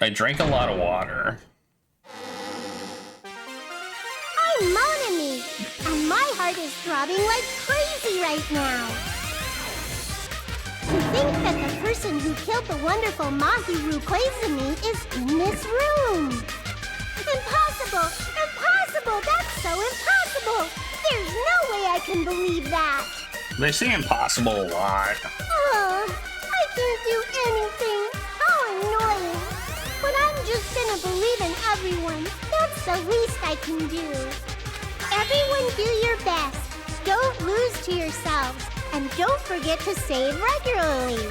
I drank a lot of water. I'm Monomi, and my heart is throbbing like crazy right now. To think that the person who killed the wonderful Mahiru Koizumi is in this room. Impossible! Impossible! That's so impossible! There's no way I can believe that! They say impossible a lot. I can't do anything. How annoying. But I'm just gonna believe in everyone. That's the least I can do. Everyone do your best. Don't lose to yourselves. And don't forget to save regularly.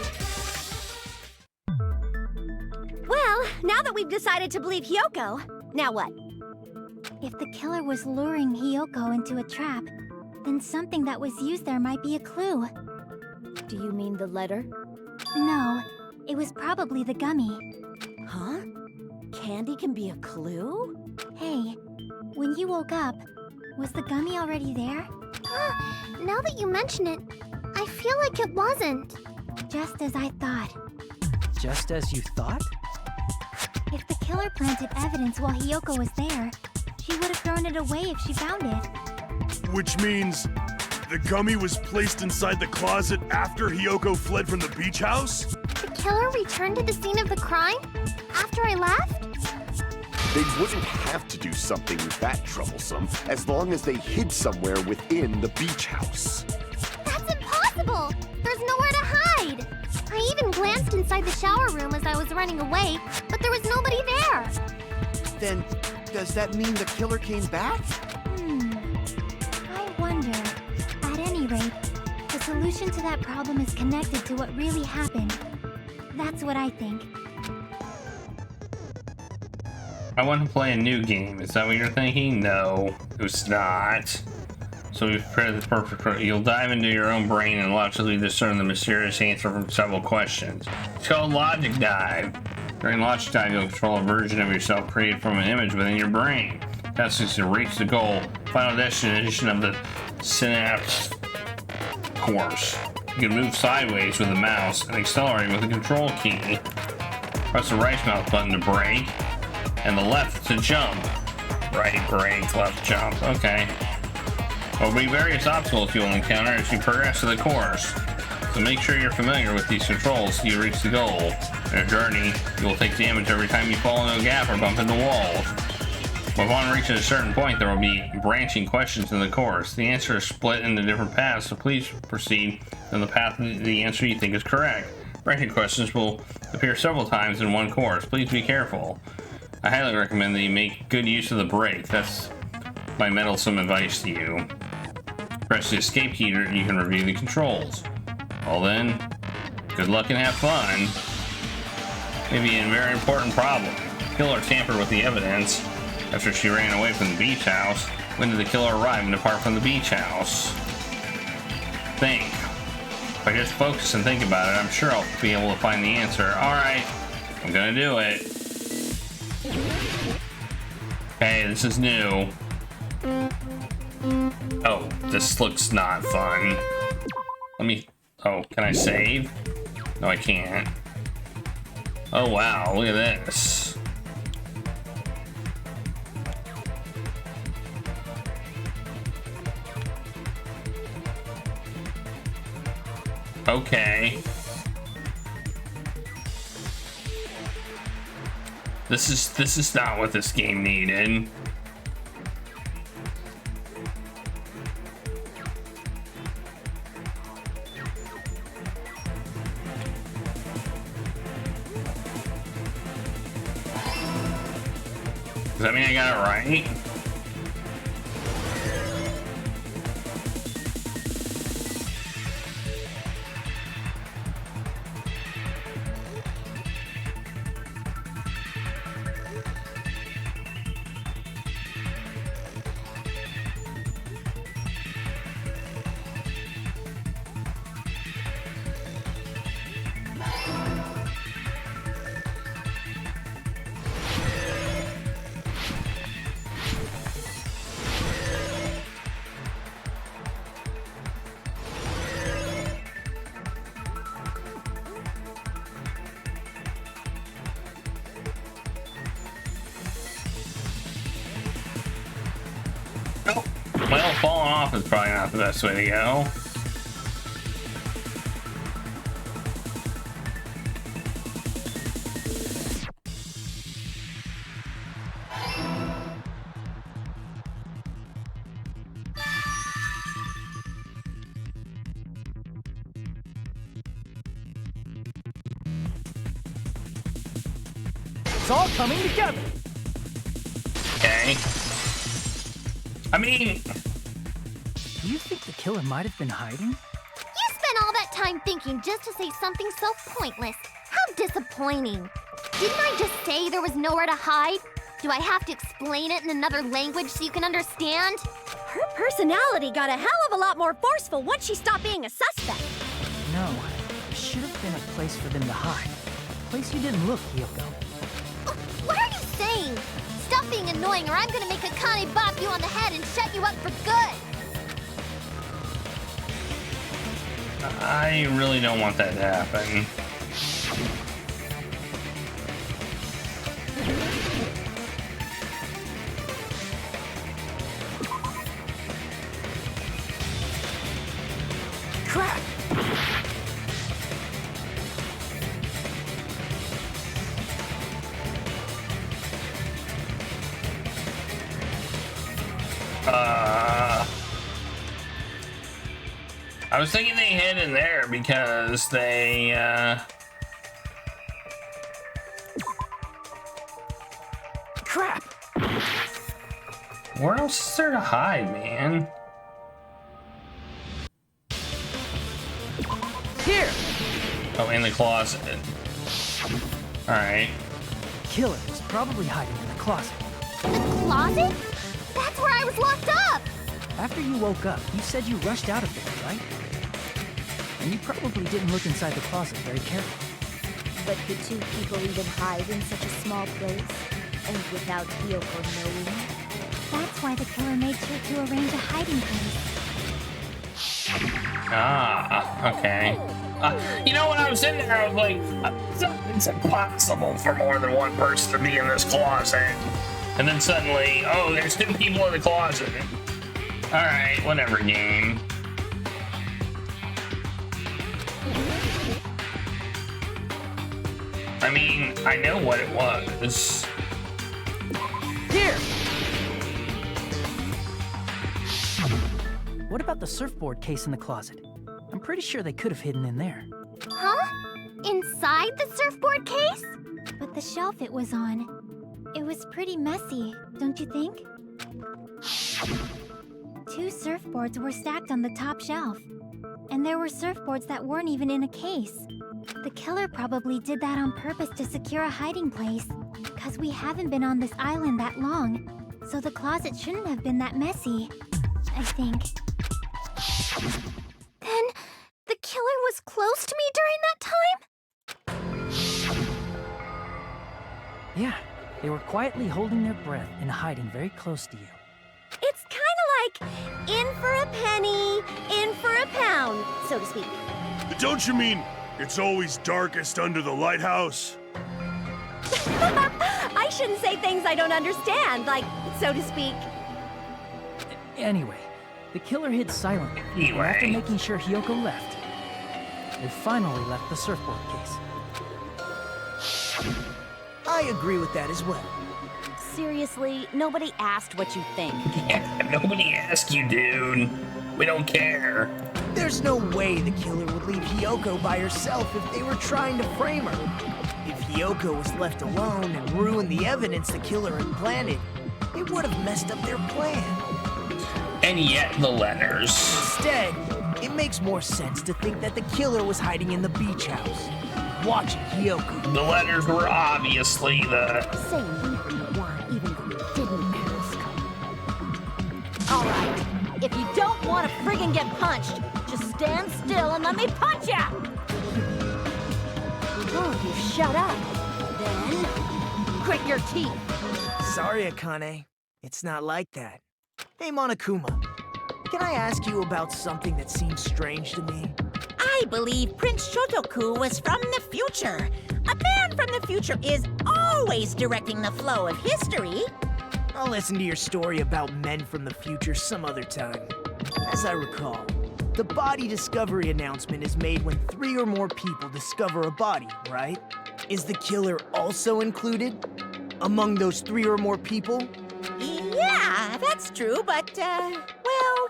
Well, now that we've decided to believe Hiyoko, now what? If the killer was luring Hiyoko into a trap, then something that was used there might be a clue. Do you mean the letter? No, it was probably the gummy. Huh? Candy can be a clue? Hey, when you woke up, was the gummy already there? Now that you mention it, I feel like it wasn't. Just as I thought. Just as you thought? If the killer planted evidence while Hiyoko was there, she would have thrown it away if she found it. Which means the gummy was placed inside the closet after Hiyoko fled from the beach house? The killer returned to the scene of the crime after I left? They wouldn't have to do something that troublesome as long as they hid somewhere within the beach house. That's impossible! There's nowhere to hide! I even glanced inside the shower room as I was running away, but there was nobody there! Then, does that mean the killer came back? I wonder. At any rate, the solution to that problem is connected to what really happened. That's what I think. I want to play a new game. Is that what you're thinking? No, it's not. So we've prepared the perfect. You'll dive into your own brain and logically discern the mysterious answer from several questions. It's called Logic Dive. During Logic Dive, you'll control a version of yourself created from an image within your brain. Task is to reach the goal, final destination of the synapse course. You can move sideways with the mouse and accelerate with the control key. Press the right mouse button to brake, and the left to jump. Right brake, left jump. Okay. There will be various obstacles you will encounter as you progress through the course. So make sure you're familiar with these controls so you reach the goal. In a journey, you will take damage every time you fall into a gap or bump into walls. Upon reaching a certain point, there will be branching questions in the course. The answer is split into different paths, so please proceed in the path the answer you think is correct. Branching questions will appear several times in one course. Please be careful. I highly recommend that you make good use of the brake. That's my meddlesome advice to you. Press the escape key and you can review the controls. Well then, good luck and have fun. Maybe a very important problem. The killer tampered with the evidence after she ran away from the beach house. When did the killer arrive and depart from the beach house? Think. If I just focus and think about it, I'm sure I'll be able to find the answer. Alright, I'm gonna do it. Okay, this is new. Oh, this looks not fun. Let me... Oh, can I save? No, I can't. Oh, wow, look at this. Okay. This is not what this game needed. Does that mean I got it right? off is probably not the best way to go. It's all coming together. Okay. I mean, Do you think the killer might have been hiding? You spent all that time thinking just to say something so pointless. How disappointing. Didn't I just say there was nowhere to hide? Do I have to explain it in another language so you can understand? Her personality got a hell of a lot more forceful once she stopped being a suspect. No, there should have been a place for them to hide. A place you didn't look, Hiyoko. What are you saying? Stop being annoying or I'm gonna make Akane bop you on the head and shut you up for good. I really don't want that to happen. Crap! I was thinking they hid in there because they, Crap! where else is there to hide, man? Here! Oh, in the closet. Alright. Killer was probably hiding in the closet. The closet? That's where I was locked up! After you woke up, you said you rushed out of there, right? And you probably didn't look inside the closet very carefully. But could two people even hide in such a small place? And without Hiyoko knowing? That's why the killer made sure to arrange a hiding place. Ah, okay. You know, when I was in there, I was like, it's impossible for more than one person to be in this closet. And then suddenly, oh, there's 2 people in the closet. Alright, whatever, game. I mean, I know what it was. Here! What about the surfboard case in the closet? I'm pretty sure they could have hidden in there. Huh? Inside the surfboard case? But the shelf it was on, it was pretty messy, don't you think? 2 surfboards were stacked on the top shelf. And there were surfboards that weren't even in a case. The killer probably did that on purpose to secure a hiding place. 'Cause we haven't been on this island that long, so the closet shouldn't have been that messy, I think. Then the killer was close to me during that time? Yeah, they were quietly holding their breath and hiding very close to you. It's kind of like in for a penny, in for a pound, so to speak. Don't you mean it's always darkest under the lighthouse? I shouldn't say things I don't understand, like, so to speak. Anyway, the killer hid silently. And after making sure Hiyoko left, they finally left the surfboard case. I agree with that as well. Seriously, nobody asked what you think. Yeah, nobody asked you, dude. We don't care. There's no way the killer would leave Hiyoko by herself if they were trying to frame her. If Hiyoko was left alone and ruined the evidence the killer had planted, it would have messed up their plan. And yet the letters. Instead, it makes more sense to think that the killer was hiding in the beach house, watching Hiyoko. The letters were obviously the... Say anything you want, even if you didn't ask. Alright, if you don't want to friggin' get punched, just stand still and let me punch ya! Oh, you shut up. Then, grit your teeth. Sorry, Akane. It's not like that. Hey, Monokuma. Can I ask you about something that seems strange to me? I believe Prince Shotoku was from the future. A man from the future is always directing the flow of history. I'll listen to your story about men from the future some other time. As I recall, the body discovery announcement is made when 3 or more people discover a body, right? Is the killer also included among those 3 or more people? Yeah, that's true, but, well,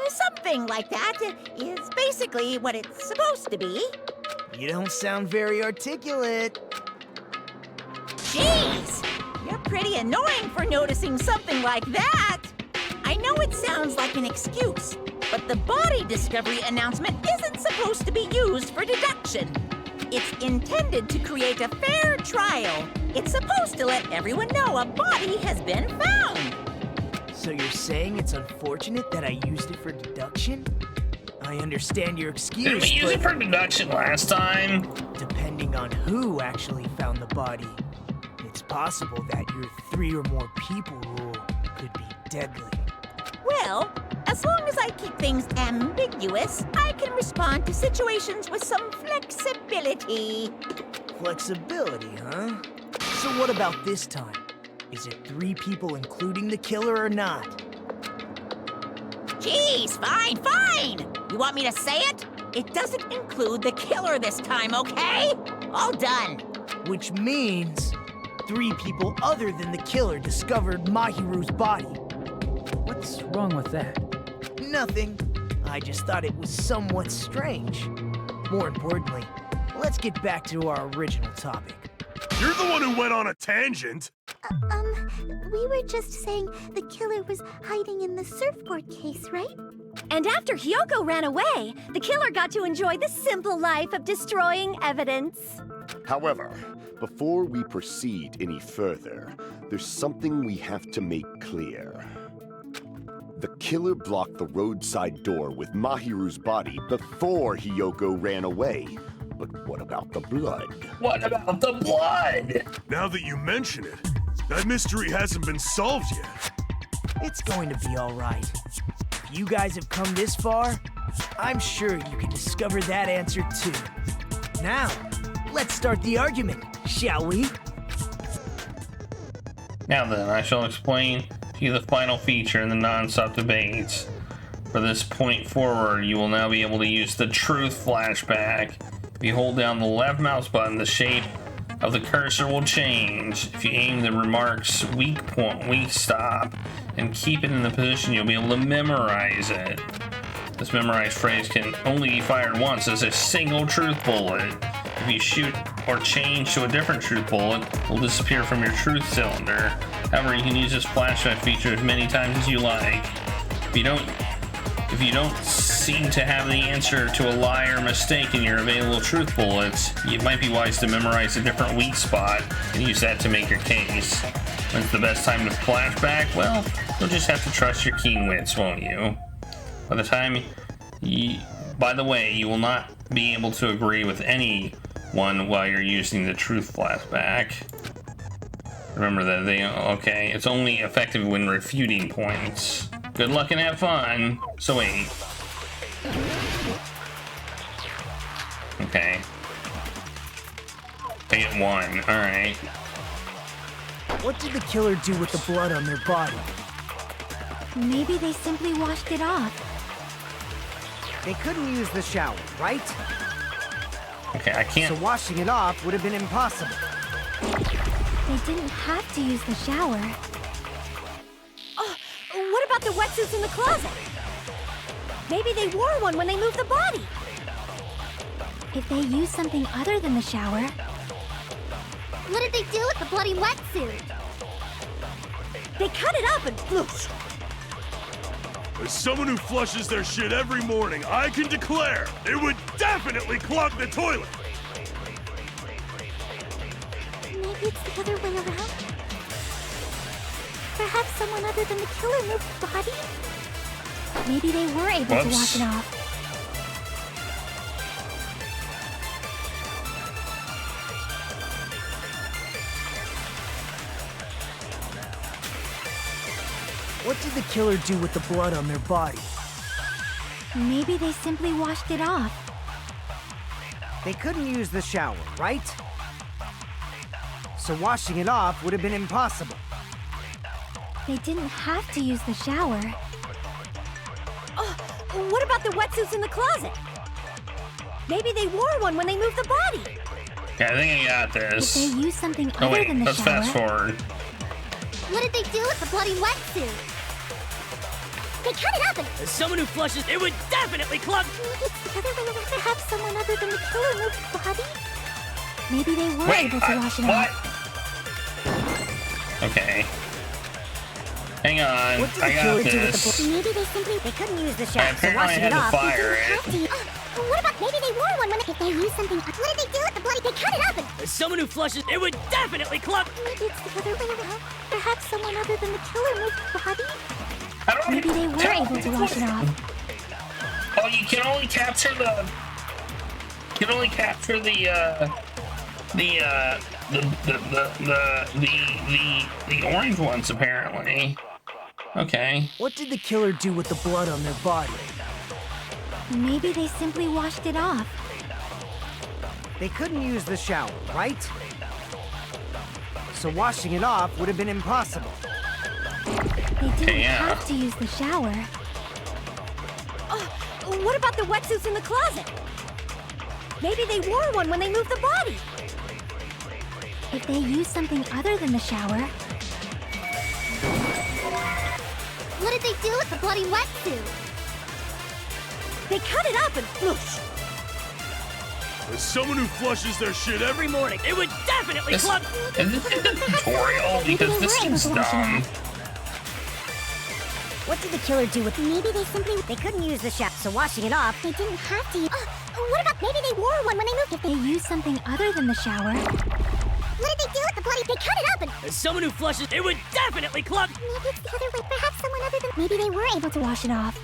something like that is basically what it's supposed to be. You don't sound very articulate. Jeez! You're pretty annoying for noticing something like that! I know it sounds like an excuse, but the body discovery announcement isn't supposed to be used for deduction. It's intended to create a fair trial. It's supposed to let everyone know a body has been found. So you're saying it's unfortunate that I used it for deduction? I understand your excuse, Did we use it for deduction last time? Depending on who actually found the body, it's possible that your 3 or more people rule could be deadly. Well, as long as I keep things ambiguous, I can respond to situations with some flexibility. Flexibility, huh? So what about this time? Is it 3 people including the killer or not? Jeez, fine! You want me to say it? It doesn't include the killer this time, okay? All done. Which means 3 people other than the killer discovered Mahiru's body. What's wrong with that? Nothing. I just thought it was somewhat strange. More importantly, let's get back to our original topic. You're the one who went on a tangent. We were just saying the killer was hiding in the surfboard case, right? And after Hyoko ran away, the killer got to enjoy the simple life of destroying evidence. However, before we proceed any further, there's something we have to make clear. The killer blocked the roadside door with Mahiru's body before Hyoko ran away. But what about the blood? What about the blood? Now that you mention it, that mystery hasn't been solved yet. It's going to be all right. If you guys have come this far, I'm sure you can discover that answer too. Now, let's start the argument, shall we? Now then, I shall explain to you the final feature in the non-stop debates. From this point forward, you will now be able to use the truth flashback. If you hold down the left mouse button, the shape of the cursor will change. If you aim the remark's weak stop, and keep it in the position, you'll be able to memorize it. This memorized phrase can only be fired once as a single truth bullet. If you shoot or change to a different truth bullet, it will disappear from your truth cylinder. However, you can use this flashback feature as many times as you like. If you don't seem to have the answer to a lie or mistake in your available truth bullets, it might be wise to memorize a different weak spot and use that to make your case. When's the best time to flashback? Well, you'll just have to trust your keen wits, won't you? By the way, you will not be able to agree with anyone while you're using the truth flashback. Remember that it's only effective when refuting points. Good luck and have fun. So wait. Okay. They get 1. Alright. What did the killer do with the blood on their body? Maybe they simply washed it off. They couldn't use the shower, right? Okay, I can't. So washing it off would have been impossible. They didn't have to use the shower. What about the wetsuits in the closet? Maybe they wore one when they moved the body. If they used something other than the shower... What did they do with the bloody wetsuit? They cut it up and floosh. As someone who flushes their shit every morning, I can declare it would definitely clog the toilet. Maybe it's the other way around. Perhaps someone other than the killer moved the body? Maybe they were able to wash it off. What did the killer do with the blood on their body? Maybe they simply washed it off. They couldn't use the shower, right? So washing it off would have been impossible. They didn't have to use the shower. What about the wetsuits in the closet? Maybe they wore one when they moved the body. Yeah, I think I got this. If they use something Oh other wait, than the let's shower, fast forward. What did they do with the bloody wetsuit? They cut it up and... As someone who flushes, it would definitely clog. It's the other way around. Perhaps someone other than the killer moved the body? maybe they were Wait, able to wash it what? off. Okay. Hang on, What did I the got killer do with this. the Maybe they couldn't use the I shower, so apparently washing had it to off. fire They didn't have to. What about maybe they wore one when if they used something? What did they do with the bloody? They cut it up and... As someone who flushes, it would definitely clog. Maybe it's the other way around. Perhaps someone other than the killer moved the body? I don't Maybe they were tell able to me. wash it off. Oh, you can only capture the. You can only capture the orange ones apparently. Okay. What did the killer do with the blood on their body? Maybe they simply washed it off. They couldn't use the shower, right? So washing it off would have been impossible. They didn't Yeah. have to use the shower. What about the wetsuits in the closet? Maybe they wore one when they moved the body. If they used something other than the shower, What did they do with the bloody wetsuit? They cut it up and whoosh. As someone who flushes their shit every morning, It would definitely This, clog. is this a tutorial? Because this is dumb. What did the killer do with... Maybe they couldn't use the shower, so washing it off, they didn't have to. What about maybe they wore one when they moved... if they used something other than the shower, What did they do with the bloody... They cut it up and... As someone who flushes, it would definitely clog. Maybe it's the other way. Perhaps someone other than... maybe they were able to wash it off.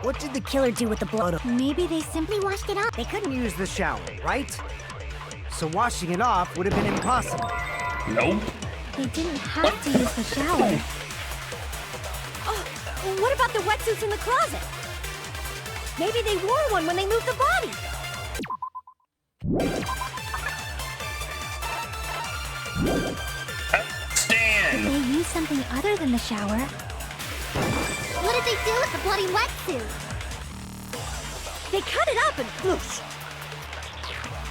What did the killer do with the blood? Maybe they simply They washed it off. They couldn't use the shower, right? So washing it off would have been impossible. Nope. they didn't have to use the shower. What about the wetsuits in the closet? Maybe they wore one when they moved the body. If Stan. they used something other than the shower, What did they do with the bloody wetsuit? They cut it up and whoosh.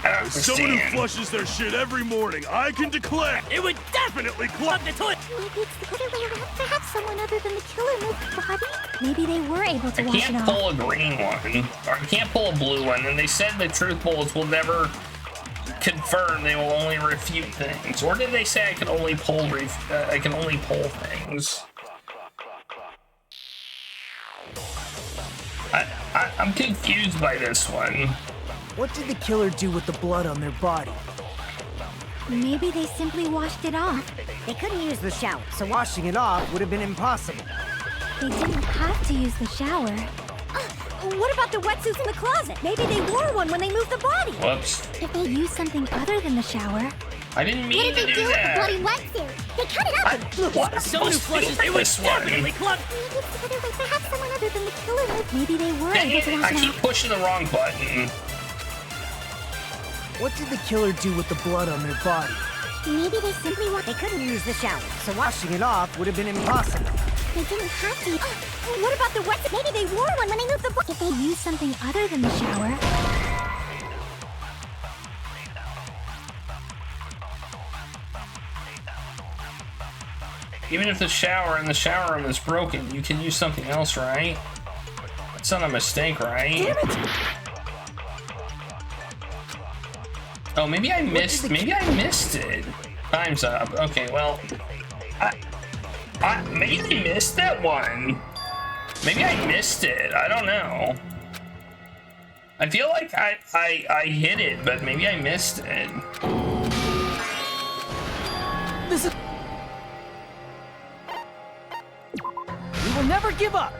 I don't as someone who understand. flushes their shit every morning, I can declare It would definitely clog the toilet. Maybe it's the other way around. Perhaps someone other than the killer moved the body? maybe they were able to I wash it can't off. pull a green one, or I can't pull a blue one, and they said the truth bullets will never confirm; they will only refute things. Or did they say I can only pull things? I'm confused by this one. What did the killer do with the blood on their body? Maybe they simply washed it off. They couldn't use the shower, So washing it off would have been impossible. They didn't have to use the shower. What about the wetsuits in the closet? Maybe they wore one when they moved the body. Whoops! If they used something other than the shower, I didn't What mean did to they do do with the that. bloody wetsuit? They cut it up and... What? As someone who flushes, it would definitely clog. Maybe it's the other way. Perhaps someone other than the killer moved... maybe they were Dang able it, to I wash it keep off. pushing the wrong button. What did the killer do with the blood on their body? Maybe they simply They couldn't use the shower, so washing it off would have been impossible. They didn't have to. What about the wetsuit? Maybe they wore one when they moved the body. If they used something other than the shower, Even if the shower in the shower room is broken, you can use something else, right? That's not a mistake, right? Oh, maybe I missed. Maybe I missed it. Time's up. Okay, well, maybe I missed that one. Maybe I missed it. I don't know. I feel like I hit it, but maybe I missed it. This is. We will never give up.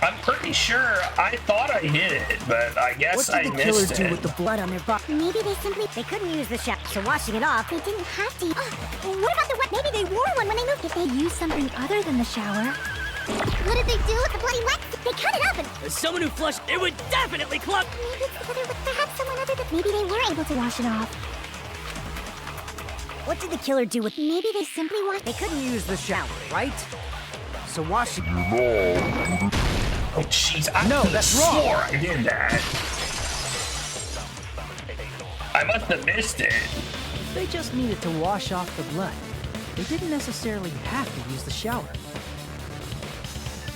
I'm pretty sure I thought I hit it, but I guess I What did the killer missed do it. with the blood on their body. Maybe they couldn't use the shower, so washing it off, they didn't have to. What about the wet? Maybe they wore one when they moved. if they used something other than the shower, What did they do with the bloody wetsuit? They cut it up and... As someone who flushed, it would definitely clog. Maybe it's the other way. Perhaps someone other than... maybe they were able to wash it off. What did the killer do with... Maybe they simply want... They couldn't use the shower, right? So washing... Oh, jeez, I No, that's wrong. swore I did that. I must have missed it. They just needed to wash off the blood. They didn't necessarily have to use the shower.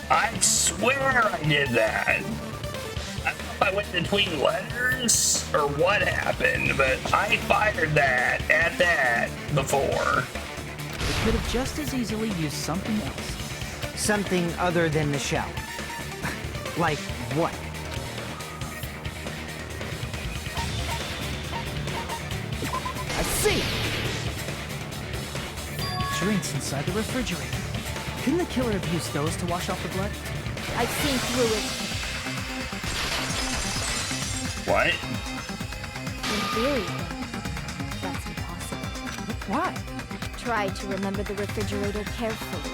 I swear I did that. I don't know if I went between letters or what happened, but I fired that at that before. They could have just as easily used something else. Something other than the shower. Like what? I see! Drinks inside the refrigerator. Couldn't the killer have used those to wash off the blood? I've seen through it. What? In theory, that's impossible. Why? Try to remember the refrigerator carefully,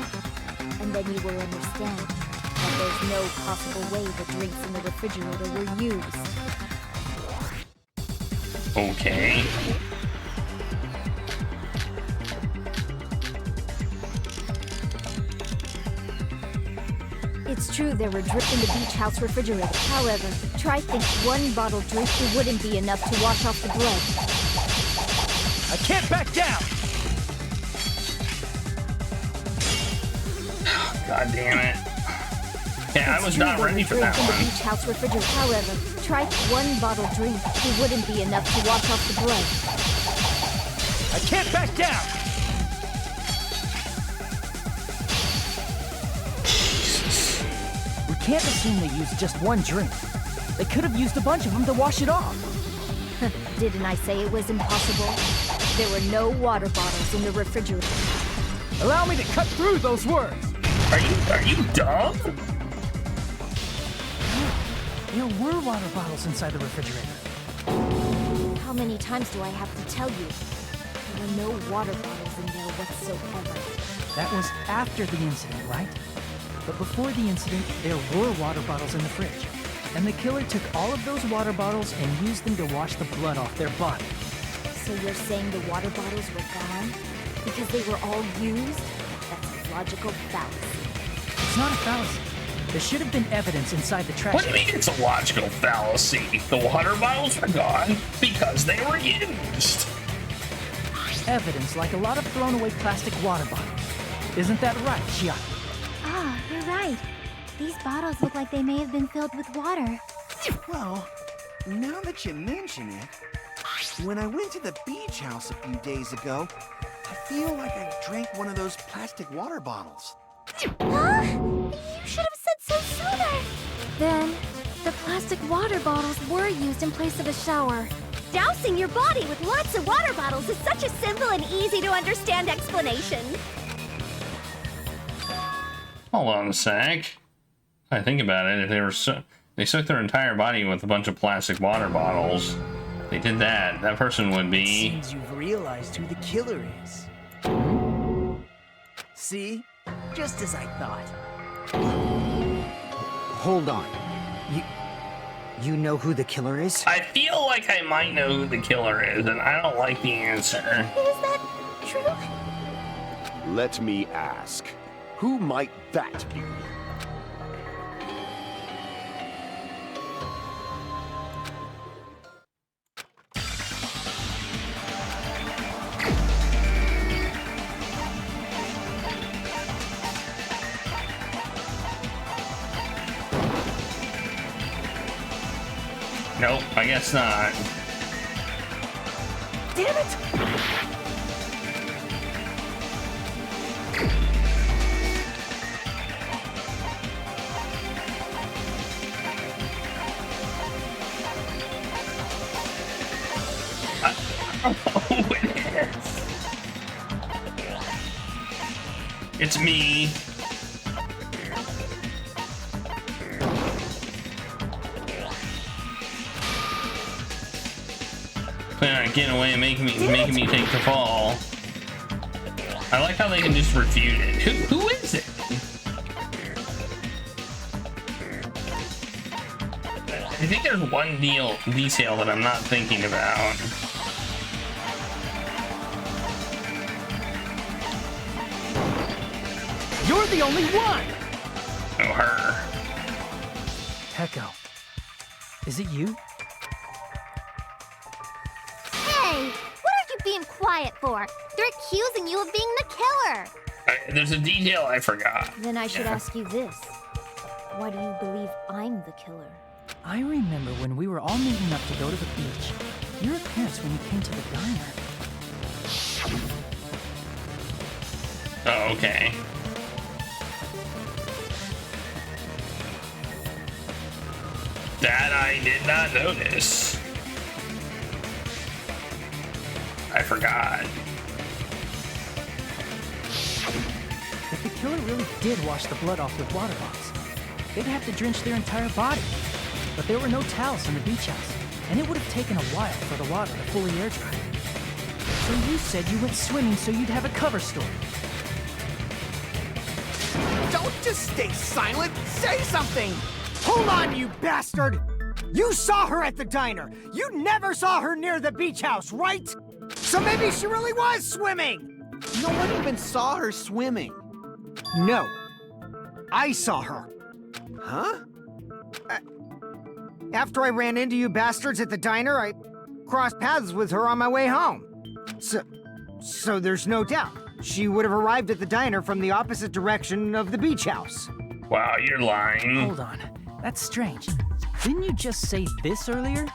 and then you will understand that there's no possible way the drinks in the refrigerator were used. Okay. It's true there were drinks in the beach house refrigerator. However, try think one bottle drink wouldn't be enough to wash off the blood. I can't back down! God damn it. Yeah, I was not ready for that in the one. beach house refrigerator. However, try one bottle drink wouldn't be enough to wash off the blood. I can't back down! We can't assume they used just one drink. They could have used a bunch of them to wash it off. Didn't I say it was impossible? There were no water bottles in the refrigerator. Allow me to cut through those words! Are you dumb? There were water bottles inside the refrigerator. How many times do I have to tell you? There were no water bottles in there whatsoever. That was after the incident, right? But before the incident, there were water bottles in the fridge. And the killer took all of those water bottles and used them to wash the blood off their body. So you're saying the water bottles were gone? Because they were all used? That's a logical fallacy. It's not a fallacy. There should have been evidence inside the trash. What do you mean it's a logical fallacy? The water bottles were gone because they were used. Evidence like a lot of thrown away plastic water bottles. Isn't that right, Chiaki? Ah, you're right. These bottles look like they may have been filled with water. Well, now that you mention it, when I went to the beach house a few days ago, I feel like I drank one of those plastic water bottles. Huh? You should have said so sooner. Then, the plastic water bottles were used in place of a shower. Dousing your body with lots of water bottles is such a simple and easy to understand explanation. Hold on a sec. I think about it. If they soaked their entire body with a bunch of plastic water bottles, they did that. That person would be. Seems you've realized who the killer is. See? Just as I thought. Hold on. You know who the killer is? I feel like I might know who the killer is, and I don't like the answer. Is that true? Let me ask. Who might that be? Nope, I guess not. Damn it! Oh, it is. It's me. Plan on getting away and making me take the fall. I like how they can just refute it. Who is it? I think there's one detail that I'm not thinking about. You're the only one! Oh, her. Peko, is it you? Hey, what are you being quiet for? They're accusing you of being the killer. There's a detail I forgot. Then I should ask you this. Why do you believe I'm the killer? I remember when we were all meeting up to go to the beach. Your appearance when you came to the diner. Oh, okay. That I did not notice. I forgot. If the killer really did wash the blood off with water bottles, they'd have to drench their entire body. But there were no towels in the beach house, and it would have taken a while for the water to fully air dry. So you said you went swimming so you'd have a cover story. Don't just stay silent! Say something! Hold on, you bastard! You saw her at the diner! You never saw her near the beach house, right? So maybe she really was swimming! No one even saw her swimming. No. I saw her. Huh? After I ran into you bastards at the diner, I crossed paths with her on my way home. So there's no doubt. She would have arrived at the diner from the opposite direction of the beach house. Wow, you're lying. Hold on. That's strange. Didn't you just say this earlier?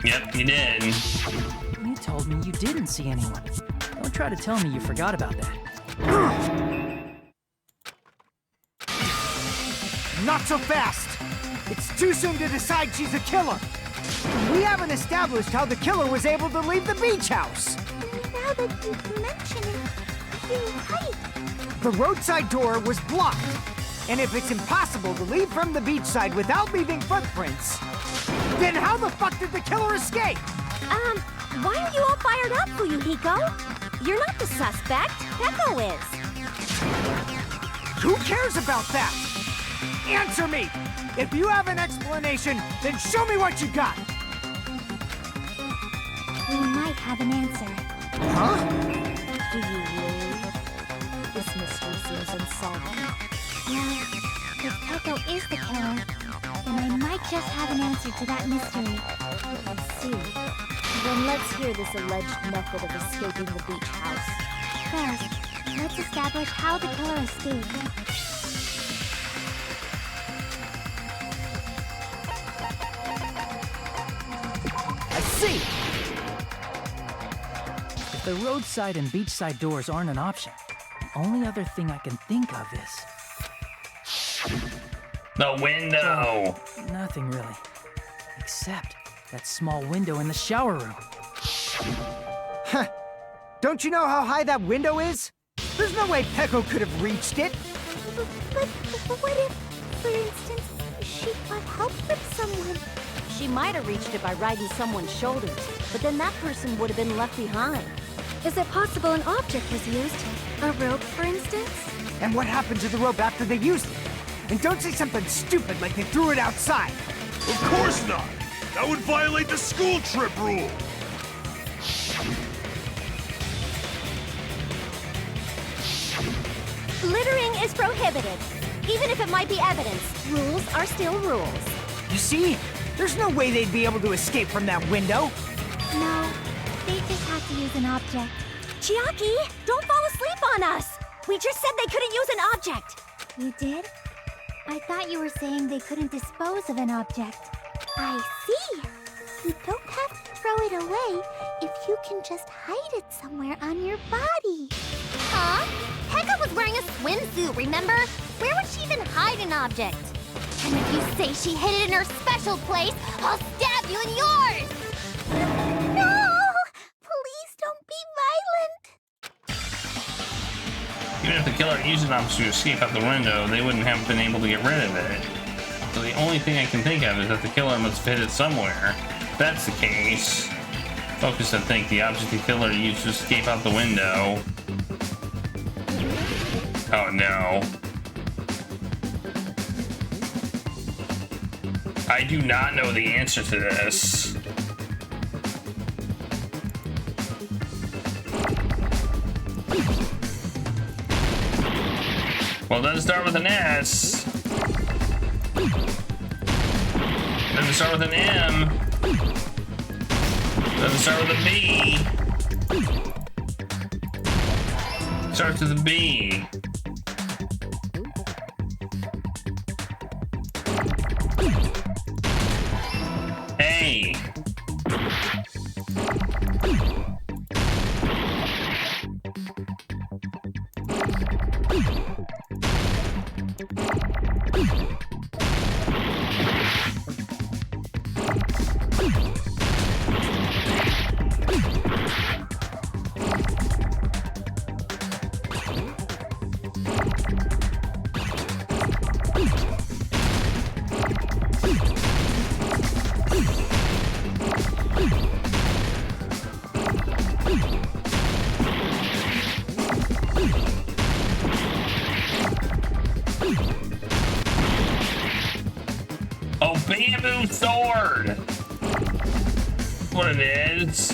Yep, you did. You told me you didn't see anyone. Don't try to tell me you forgot about that. Not so fast! It's too soon to decide she's a killer. We haven't established how the killer was able to leave the beach house. Now that you mention it, you're right. The roadside door was blocked. And if it's impossible to leave from the beachside without leaving footprints, then how the fuck did the killer escape? Why are you all fired up, Fuyuhiko? You're not the suspect. Peko is. Who cares about that? Answer me! If you have an explanation, then show me what you got! We might have an answer. Huh? Do you really? This mystery seems unsolvable. Well, if Peko is the killer, then I might just have an answer to that mystery. I see. Then let's hear this alleged method of escaping the beach house. First, let's establish how the killer escaped. I see! If the roadside and beachside doors aren't an option, the only other thing I can think of is... The window! Nothing really. Except that small window in the shower room. Huh. Don't you know how high that window is? There's no way Peko could have reached it. But what if, for instance, she got help from someone? She might have reached it by riding someone's shoulders, but then that person would have been left behind. Is it possible an object was used? A rope, for instance? And what happened to the rope after they used it? And don't say something stupid like they threw it outside. Of course not! That would violate the school trip rule! Littering is prohibited. Even if it might be evidence, rules are still rules. You see? There's no way they'd be able to escape from that window. No, they just have to use an object. Chiaki, don't fall asleep on us! We just said they couldn't use an object! You did? I thought you were saying they couldn't dispose of an object. I see. You don't have to throw it away if you can just hide it somewhere on your body. Huh? Peko was wearing a swimsuit, remember? Where would she even hide an object? And if you say she hid it in her special place, I'll stab you in yours! No! Please don't be violent! Even if the killer used an object to escape out the window, they wouldn't have been able to get rid of it. So the only thing I can think of is that the killer must have hid it somewhere. If that's the case, focus and think the object the killer used to escape out the window. Oh no. I do not know the answer to this. Well, it doesn't start with an S. It doesn't start with an M. It doesn't start with a B. It starts with a B. A. Oh, bamboo sword! That's what it is.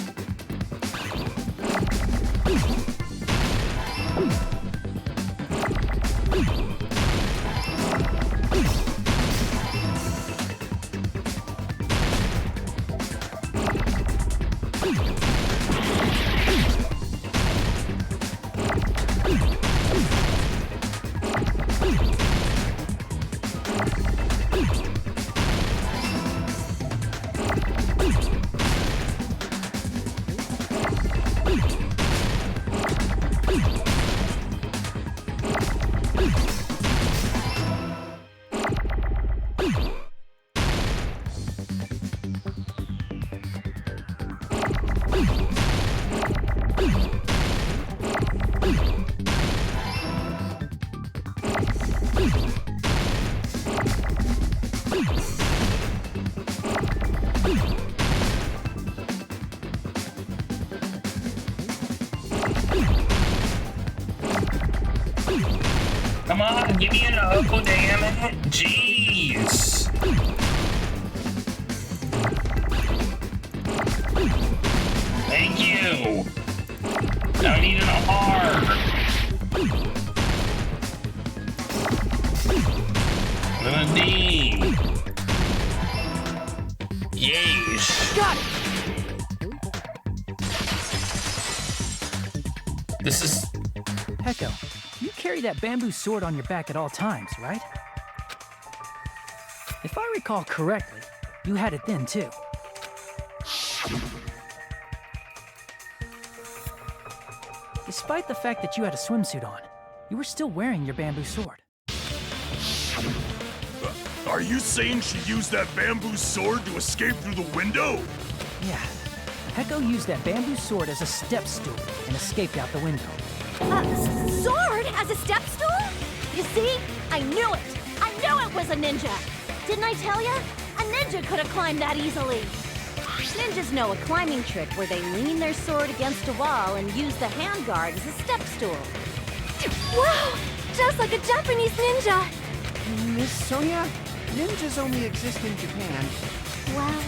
Come on, give me an O, damn it. Jeez. Thank you. Now I need an R. And a D. Yeesh. Got it! This is... Hecko, you carry that bamboo sword on your back at all times, right? If I recall correctly, you had it then too. Despite the fact that you had a swimsuit on, you were still wearing your bamboo sword. Are you saying she used that bamboo sword to escape through the window? Yeah. Hecko used that bamboo sword as a step stool and escaped out the window. Sword as a step stool? You see? I knew it! I knew it was a ninja! Didn't I tell ya? A ninja could have climbed that easily. Ninjas know a climbing trick where they lean their sword against a wall and use the handguard as a step stool. Wow! Just like a Japanese ninja! Miss Sonia, ninjas only exist in Japan. Well,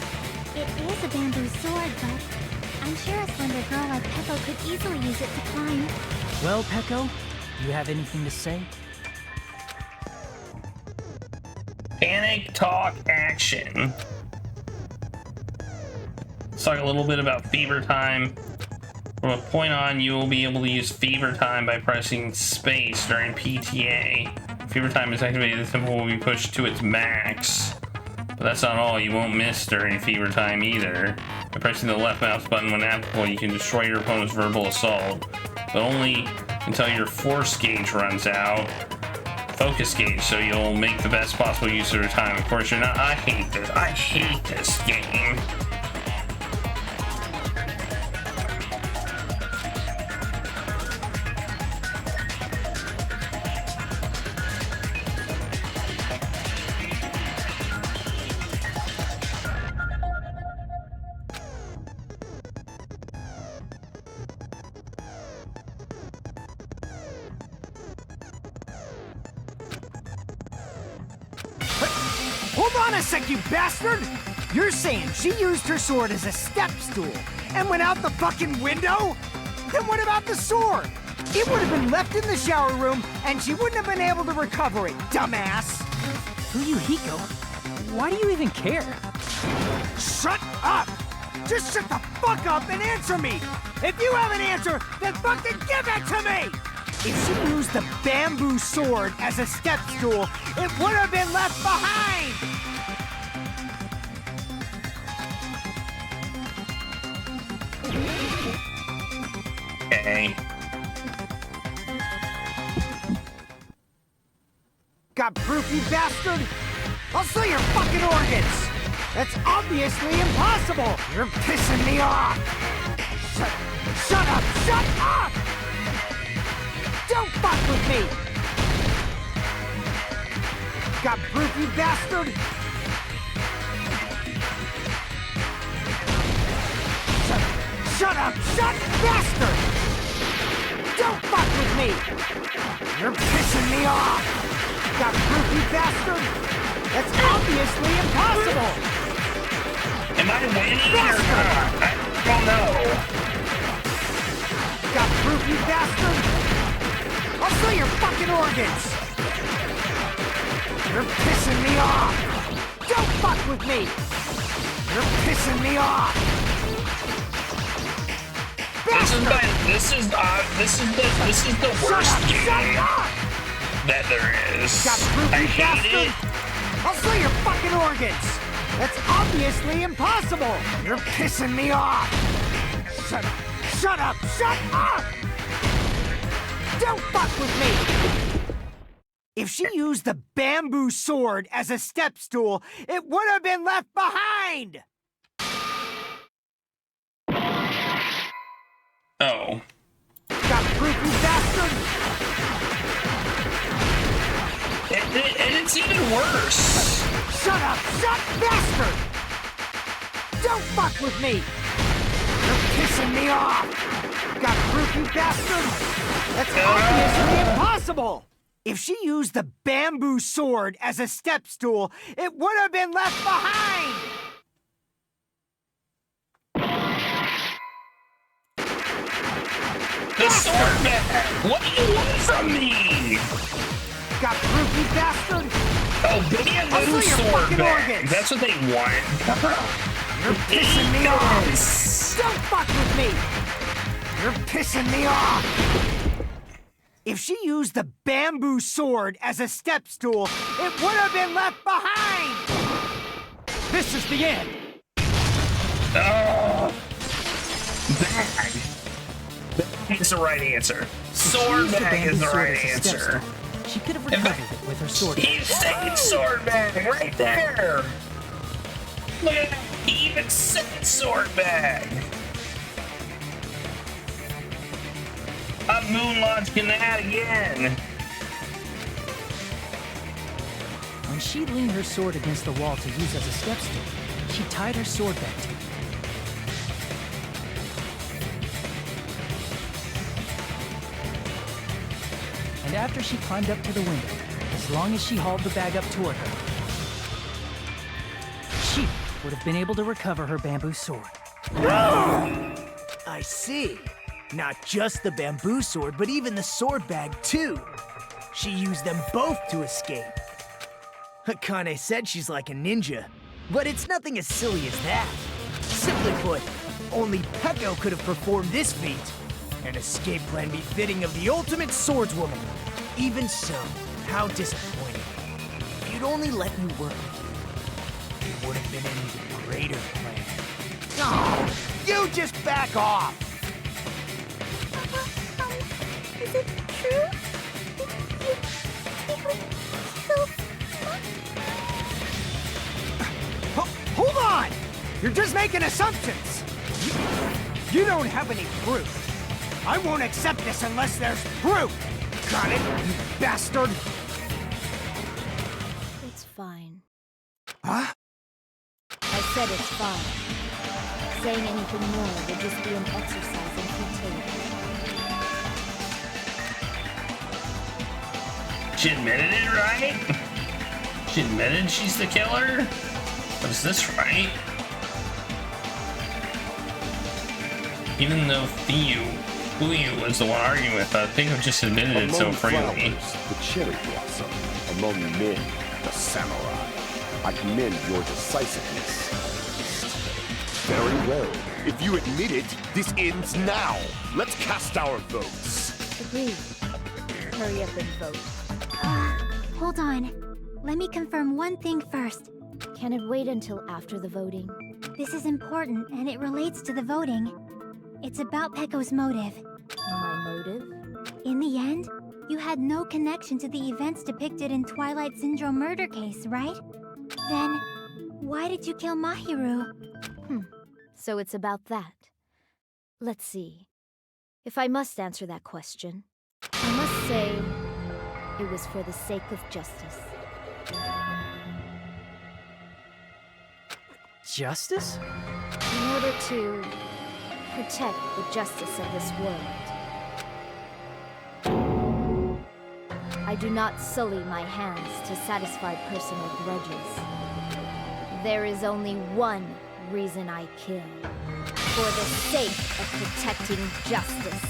it is a bamboo sword, but I'm sure a slender girl like Peko could easily use it to climb. Well, Peko, do you have anything to say? Panic Talk Action. Let's talk a little bit about Fever Time. From a point on, you will be able to use Fever Time by pressing space during PTA. Fever Time is activated, the tempo will be pushed to its max. But that's not all, you won't miss during Fever Time either. By pressing the left mouse button when applicable, you can destroy your opponent's verbal assault. But only until your force gauge runs out. Focus gauge, so you'll make the best possible use of your time. Of course, you're not. I hate this game. Hold on a sec, you bastard! You're saying she used her sword as a step stool and went out the fucking window? Then what about the sword? It would have been left in the shower room, and she wouldn't have been able to recover it, dumbass! Fuyuhiko, why do you even care? Shut up! Just shut the fuck up and answer me! If you have an answer, then fucking give it to me! If she used the bamboo sword as a step stool, it would have been left behind! Okay. Got proof, you bastard? I'll sell your fucking organs! That's obviously impossible! You're pissing me off! Shut up! Shut up! Don't fuck with me! Got proof, you bastard? Shut up! Shut bastard! Don't fuck with me! You're pissing me off! Got proof, you bastard? That's obviously impossible! Am I winning or not? I don't know. Got proof, you bastard? I'll sell your fucking organs! You're pissing me off! Don't fuck with me! You're pissing me off! This is the worst game that there is. Got proof, I you hate bastard? it. I'll sell your fucking organs! That's obviously impossible! You're pissing me off! Shut up! Shut up! Shut up! Don't fuck with me! If she used the bamboo sword as a step stool, it would have been left behind! Oh. Got proof, you bastard? And it's even worse. Shut up! Shut bastard! Don't fuck with me! You're pissing me off! Got proof, you bastard? That's obviously impossible! If she used the bamboo sword as a step stool, it would have been left behind! The sword man! What do you want from me? Got proof, you bastard? Oh, bamboo sword bag. That's what they want. You're pissing me off! Don't fuck with me! You're pissing me off! If she used the bamboo sword as a step stool, it would have been left behind! This is the end! Oh. Bag. Bag is the right answer. Sword bag is the right answer. She could have recovered it with her sword bag. He said sword bag right there. Look at that. He even said sword bag. I'm moon launching that again. When she leaned her sword against the wall to use as a step stool, she tied her sword back to it. And after she climbed up to the window, as long as she hauled the bag up toward her, she would have been able to recover her bamboo sword. I see. Not just the bamboo sword, but even the sword bag, too. She used them both to escape. Akane said she's like a ninja, but it's nothing as silly as that. Simply put, only Peko could have performed this feat. An escape plan befitting of the ultimate swordswoman. Even so, how disappointing. If you'd only let me work with you, it would have been an even greater plan. Oh, you just back off! Is it true? Hold on! You're just making assumptions! You don't have any proof. I won't accept this unless there's proof! Got it, you bastard? It's fine. Huh? I said it's fine. Saying anything more would just be an exercise in futility. She admitted it, right? She admitted she's the killer? Was this right? Even though Theo Uyu was the one arguing with us. Think I've just admitted it so freely. Flowers, the cherry blossom. Among men, the samurai. I commend your decisiveness. Very well. If you admit it, this ends now. Let's cast our votes. Agreed. Hurry up and vote. Hold on. Let me confirm one thing first. Can it wait until after the voting? This is important, and it relates to the voting. It's about Pecco's motive. My motive? In the end, you had no connection to the events depicted in Twilight Syndrome murder case, right? Then, why did you kill Mahiru? So it's about that. Let's see. If I must answer that question, I must say it was for the sake of justice. Justice? In order to protect the justice of this world. I do not sully my hands to satisfy personal grudges. There is only one reason I kill. For the sake of protecting justice.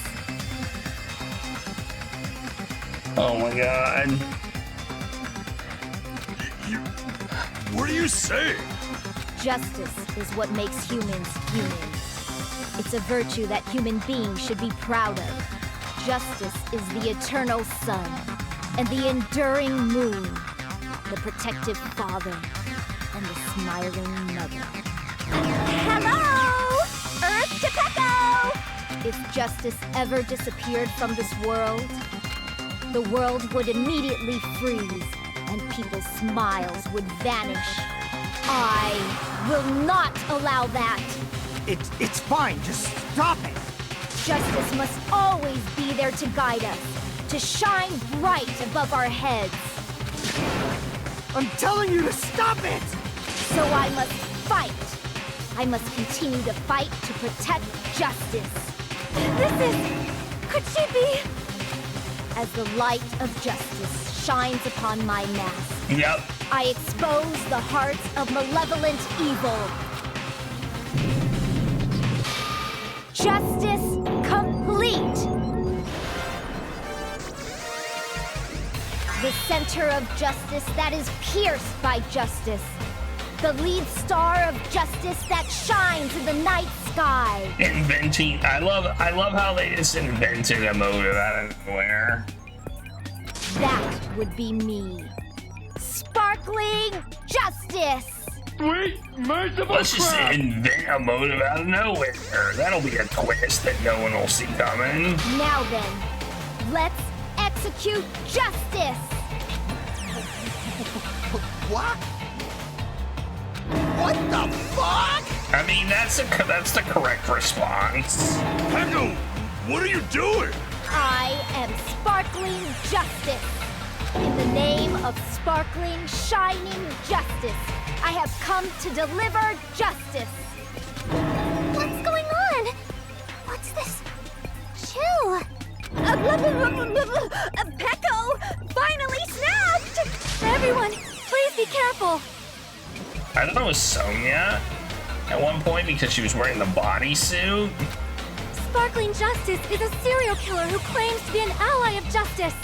Oh my god. What are you saying? Justice is what makes humans humans. It's a virtue that human beings should be proud of. Justice is the eternal sun and the enduring moon, the protective father and the smiling mother. Hello! Earth to Pecco! If justice ever disappeared from this world, the world would immediately freeze and people's smiles would vanish. I will not allow that. It's fine. Just stop it. Justice must always be there to guide us, to shine bright above our heads. I'm telling you to stop it! So I must fight. I must continue to fight to protect justice. Could she be? As the light of justice shines upon my mask, Yep. I expose the hearts of malevolent evil. Justice complete! The center of justice that is pierced by justice. The lead star of justice that shines in the night sky. Inventing. I love how they just invented a motive out of nowhere. That would be me. Sparkling justice! Wait, merciful Let's just invent a motive out of nowhere. That'll be a twist that no one will see coming. Now then, let's execute justice! What? What the fuck? I mean, that's the correct response. Pecco, what are you doing? I am sparkling justice. In the name of sparkling, shining justice, I have come to deliver justice. What's going on? What's this? Chill. Pecco finally snapped! Everyone, please be careful. I thought it was Sonia at one point because she was wearing the bodysuit. Sparkling Justice is a serial killer who claims to be an ally of justice.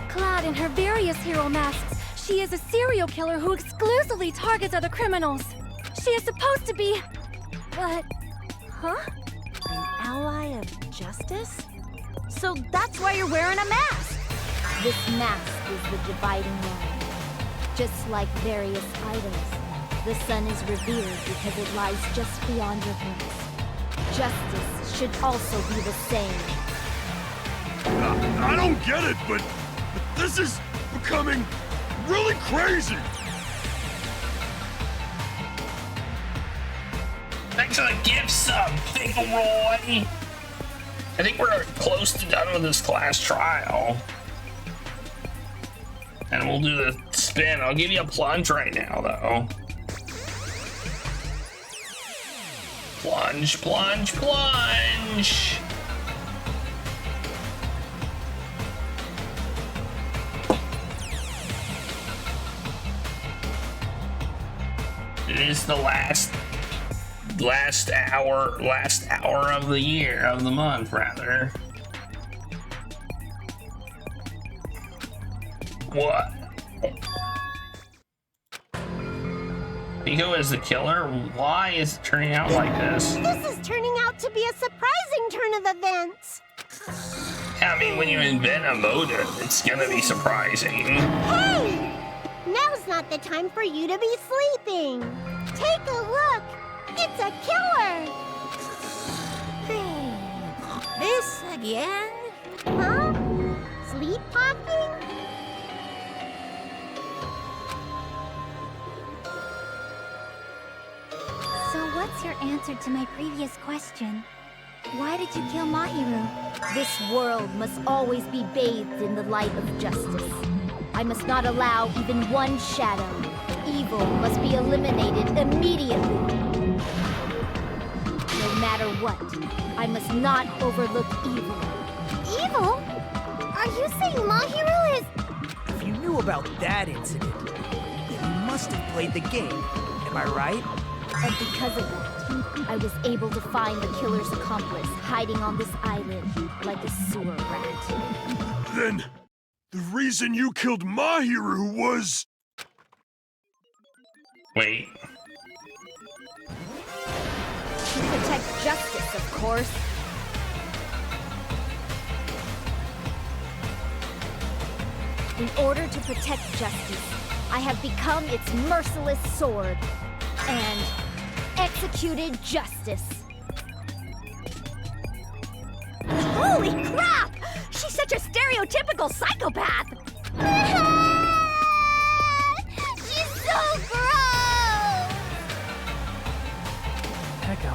Clad in her various hero masks, she is a serial killer who exclusively targets other criminals. She is supposed to be... but... Huh? An ally of justice? So that's why you're wearing a mask! This mask is the dividing line. Just like various idols, the sun is revered because it lies just beyond your glance. Justice should also be the same. I don't get it, but this is becoming really crazy. Thanks for the gift sub, Finkelroy. I think we're close to done with this class trial. And we'll do the spin. I'll give you a plunge right now, though. Plunge, plunge, plunge. It is the last last hour of the year, of the month, rather. What? Pico is the killer? Why is it turning out like this? This is turning out to be a surprising turn of events. I mean, when you invent a motive, it's gonna be surprising. Hey! Now's not the time for you to be sleeping. Take a look. It's a killer. This again? Huh? Sleepwalking? So what's your answer to my previous question? Why did you kill Mahiru? This world must always be bathed in the light of justice. I must not allow even one shadow. Evil must be eliminated immediately. No matter what, I must not overlook evil. Evil? Are you saying Mahiru is... If you knew about that incident, then you must have played the game. Am I right? And because of that, I was able to find the killer's accomplice hiding on this island like a sewer rat. Then, the reason you killed Mahiru was... Wait. To protect justice, of course. In order to protect justice, I have become its merciless sword and executed justice. Holy crap! She's such a stereotypical psychopath! She's so gross! Echo,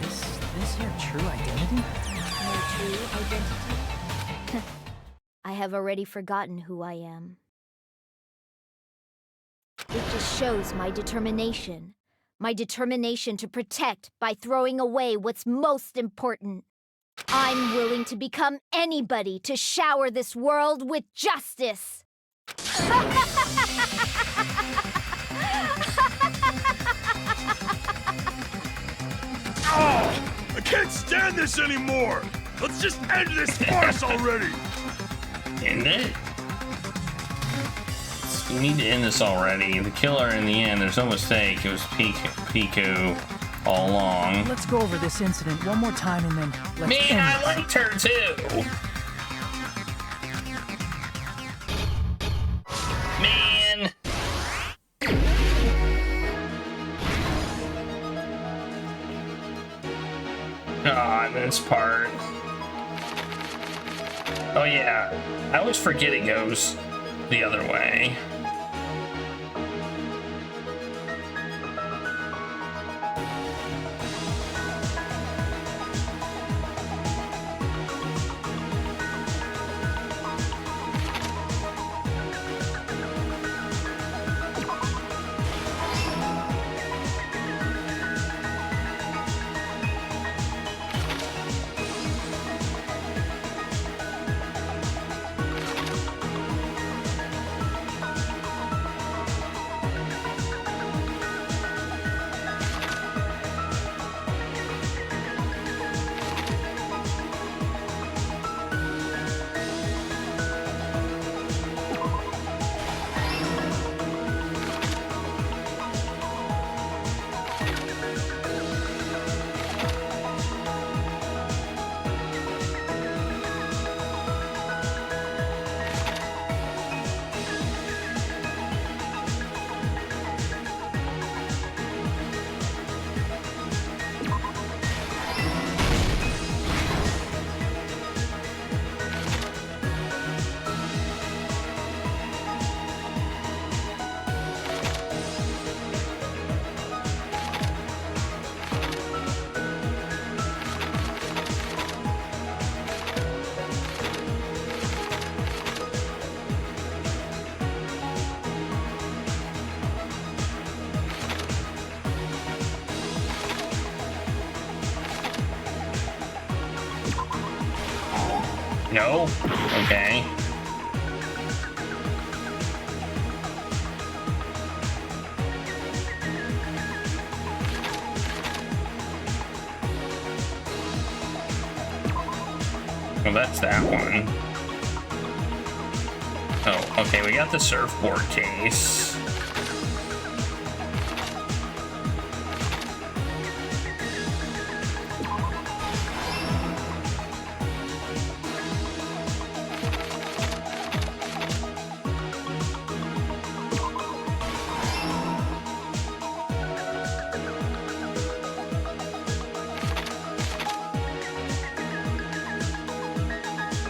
is this your true identity? My true identity? I have already forgotten who I am. It just shows my determination. My determination to protect by throwing away what's most important. I'm willing to become anybody to shower this world with justice. Oh, I can't stand this anymore! Let's just end this farce already! End it? We need to end this already. The killer in the end, there's no mistake, it was Pico all along. Let's go over this incident one more time and then let's Man, end I this. liked her too! Man! God, this part. Oh yeah, I always forget it goes the other way. No? Okay. Well, that's that one. Oh, okay, we got the surfboard case.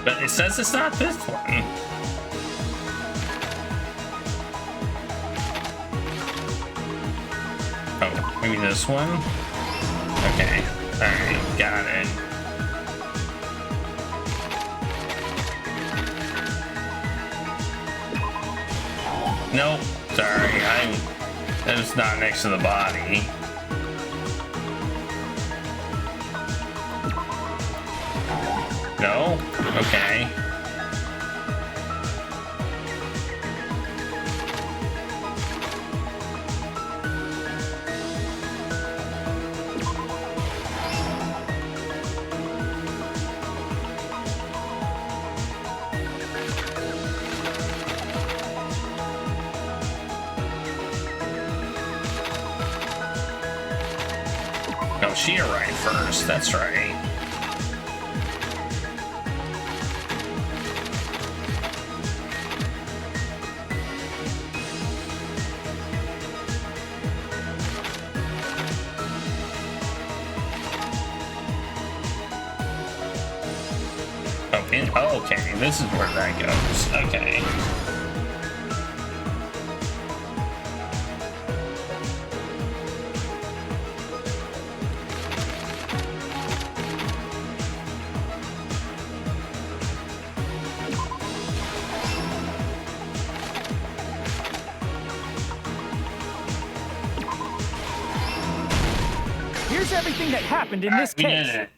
But it says it's not this one. Oh, maybe this one? Okay. Alright, got it. Nope, sorry, that was not next to the body. No? Okay. Oh, she arrived first, that's right. Oh, okay, this is where that goes. Okay. Here's everything that happened in this case.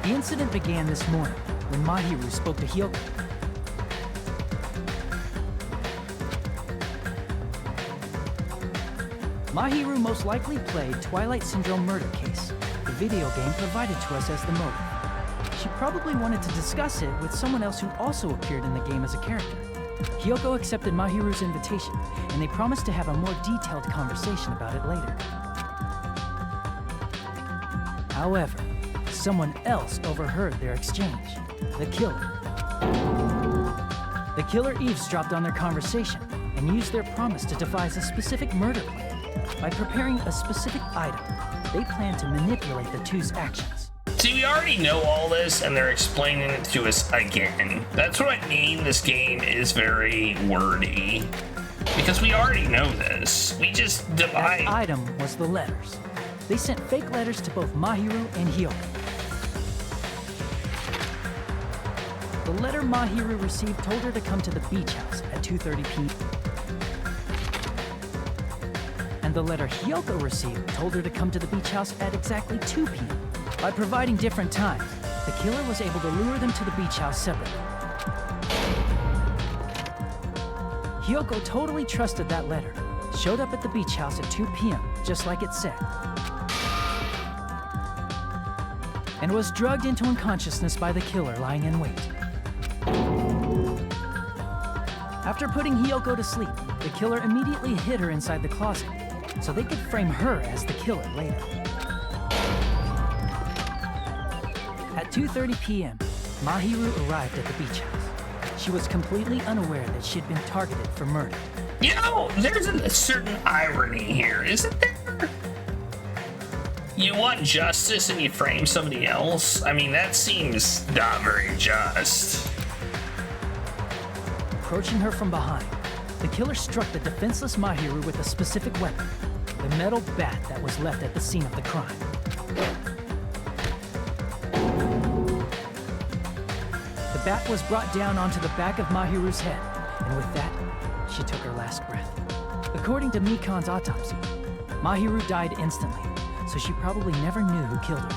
The incident began this morning when Mahiru spoke to Hyoko. Mahiru most likely played Twilight Syndrome Murder Case, the video game provided to us as the motive. She probably wanted to discuss it with someone else who also appeared in the game as a character. Hyoko accepted Mahiru's invitation, and they promised to have a more detailed conversation about it later. However, someone else overheard their exchange. The killer. The killer eavesdropped on their conversation and used their promise to devise a specific murder plan. By preparing a specific item, they plan to manipulate the two's actions. See, we already know all this, and they're explaining it to us again. That's what I mean. This game is very wordy. Because we already know this. We just divide. That item was the letters. They sent fake letters to both Mahiru and Hyoko. The letter Mahiru received told her to come to the beach house at 2:30 p.m. And the letter Hyoko received told her to come to the beach house at exactly 2 p.m. By providing different times, the killer was able to lure them to the beach house separately. Hyoko totally trusted that letter, showed up at the beach house at 2 p.m., just like it said, and was drugged into unconsciousness by the killer lying in wait. After putting Hyoko to sleep, the killer immediately hid her inside the closet, so they could frame her as the killer later. At 2:30 p.m., Mahiru arrived at the beach house. She was completely unaware that she'd been targeted for murder. You know, there's a certain irony here, isn't there? You want justice and you frame somebody else? I mean, that seems not very just. Approaching her from behind, the killer struck the defenseless Mahiru with a specific weapon, the metal bat that was left at the scene of the crime. The bat was brought down onto the back of Mahiru's head, and with that, she took her last breath. According to Mikan's autopsy, Mahiru died instantly, so she probably never knew who killed her.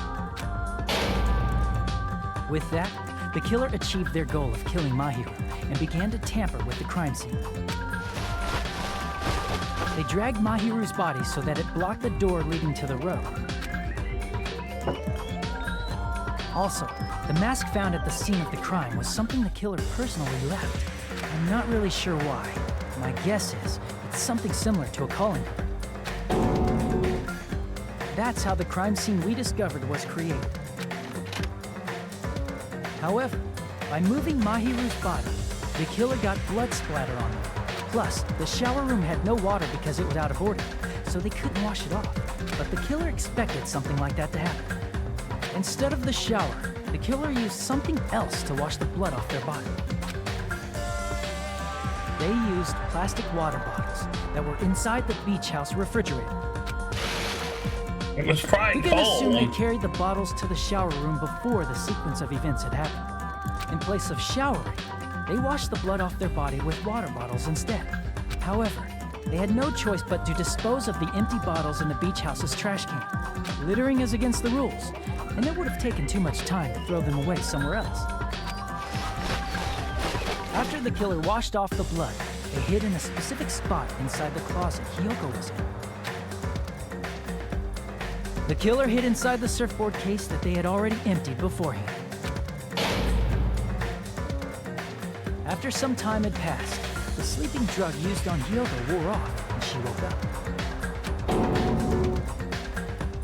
With that, the killer achieved their goal of killing Mahiru and began to tamper with the crime scene. They dragged Mahiru's body so that it blocked the door leading to the road. Also, the mask found at the scene of the crime was something the killer personally left. I'm not really sure why. My guess is it's something similar to a calling card. That's how the crime scene we discovered was created. However, by moving Mahiru's body, the killer got blood splatter on them. Plus, the shower room had no water because it was out of order, so they couldn't wash it off. But the killer expected something like that to happen. Instead of the shower, the killer used something else to wash the blood off their body. They used plastic water bottles that were inside the beach house refrigerator. It was probably We can assume they cold. carried the bottles to the shower room before the sequence of events had happened. In place of showering, they washed the blood off their body with water bottles instead. However, they had no choice but to dispose of the empty bottles in the beach house's trash can. Littering is against the rules, and it would have taken too much time to throw them away somewhere else. After the killer washed off the blood, they hid in a specific spot inside the closet Hiyoko was in. The killer hid inside the surfboard case that they had already emptied beforehand. After some time had passed, the sleeping drug used on Hiyoko wore off and she woke up.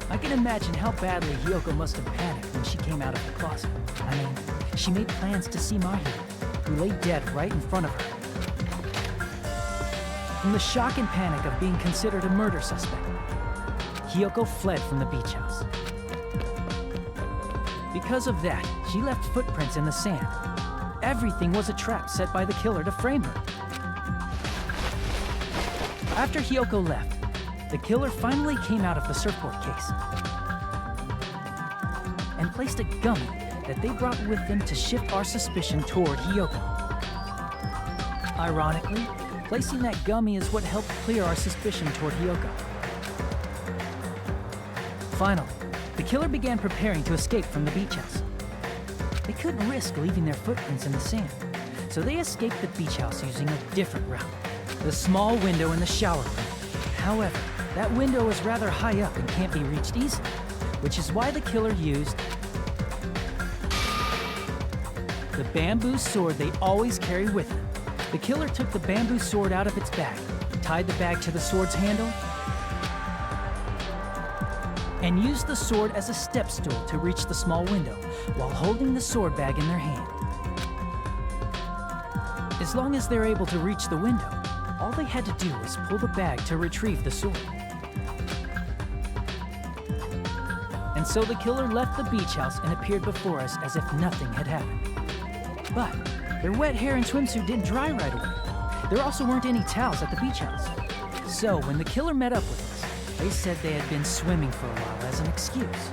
I can imagine how badly Hiyoko must have panicked when she came out of the closet. I mean, she made plans to see Mahiru, who lay dead right in front of her. From the shock and panic of being considered a murder suspect, Hiyoko fled from the beach house. Because of that, she left footprints in the sand. Everything was a trap set by the killer to frame her. After Hiyoko left, the killer finally came out of the surfboard case and placed a gummy that they brought with them to shift our suspicion toward Hiyoko. Ironically, placing that gummy is what helped clear our suspicion toward Hiyoko. Finally, the killer began preparing to escape from the beach house. They couldn't risk leaving their footprints in the sand, so they escaped the beach house using a different route, the small window in the shower room. However, that window is rather high up and can't be reached easily, which is why the killer used the bamboo sword they always carry with them. The killer took the bamboo sword out of its bag, tied the bag to the sword's handle, and used the sword as a step stool to reach the small window while holding the sword bag in their hand. As long as they're able to reach the window, all they had to do was pull the bag to retrieve the sword. And so the killer left the beach house and appeared before us as if nothing had happened. But their wet hair and swimsuit didn't dry right away. There also weren't any towels at the beach house. So when the killer met up with us, they said they had been swimming for a while as an excuse.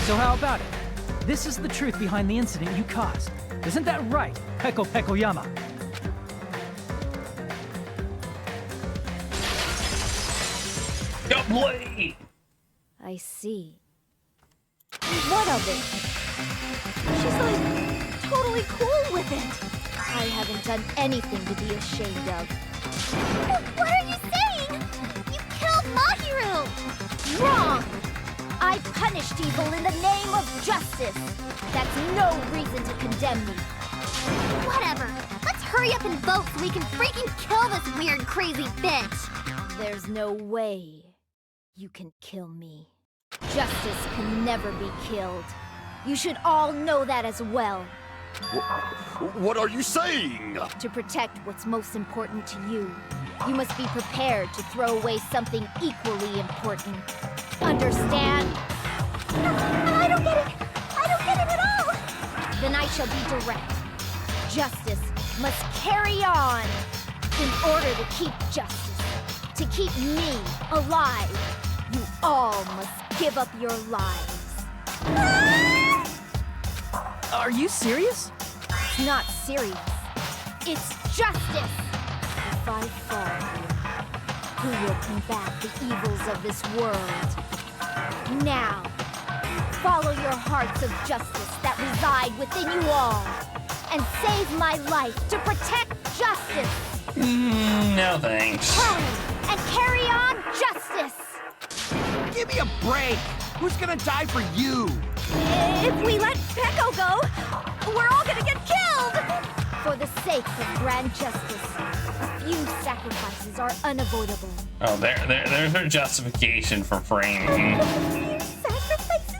So how about it? This is the truth behind the incident you caused. Isn't that right, Peko Pekoyama? Double. I see. What of it? She's like totally cool with it. I haven't done anything to be ashamed of. What are you saying? You killed Mahiru! Wrong! I punished evil in the name of justice. That's no reason to condemn me. Whatever. Let's hurry up and vote so we can freaking kill this weird, crazy bitch. There's no way you can kill me. Justice can never be killed. You should all know that as well. What are you saying? To protect what's most important to you, you must be prepared to throw away something equally important. Understand? No, I don't get it. I don't get it at all. Then I shall be direct. Justice must carry on. In order to keep justice, to keep me alive, you all must give up your lives. Are you serious? It's not serious. It's justice. If I fall here, who will combat the evils of this world? Now, follow your hearts of justice that reside within you all, and save my life to protect justice. No thanks. Hurry and carry on justice. Give me a break! Who's gonna die for you? If we let Peko go, we're all gonna get killed! For the sake of grand justice, a few sacrifices are unavoidable. Oh, there's her justification for framing. Sacrifices?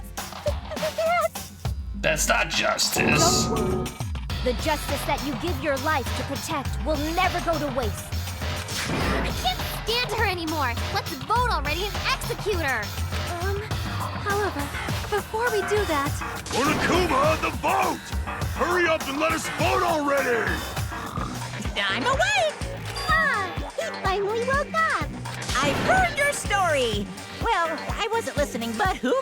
That's not justice. Don't worry. The justice that you give your life to protect will never go to waste. I can't stand her anymore. Let's vote already and execute her. However, before we do that... Monokuma, the vote! Hurry up and let us vote already! I'm awake! Ah, he finally woke up. I've heard your story. Well, I wasn't listening, but who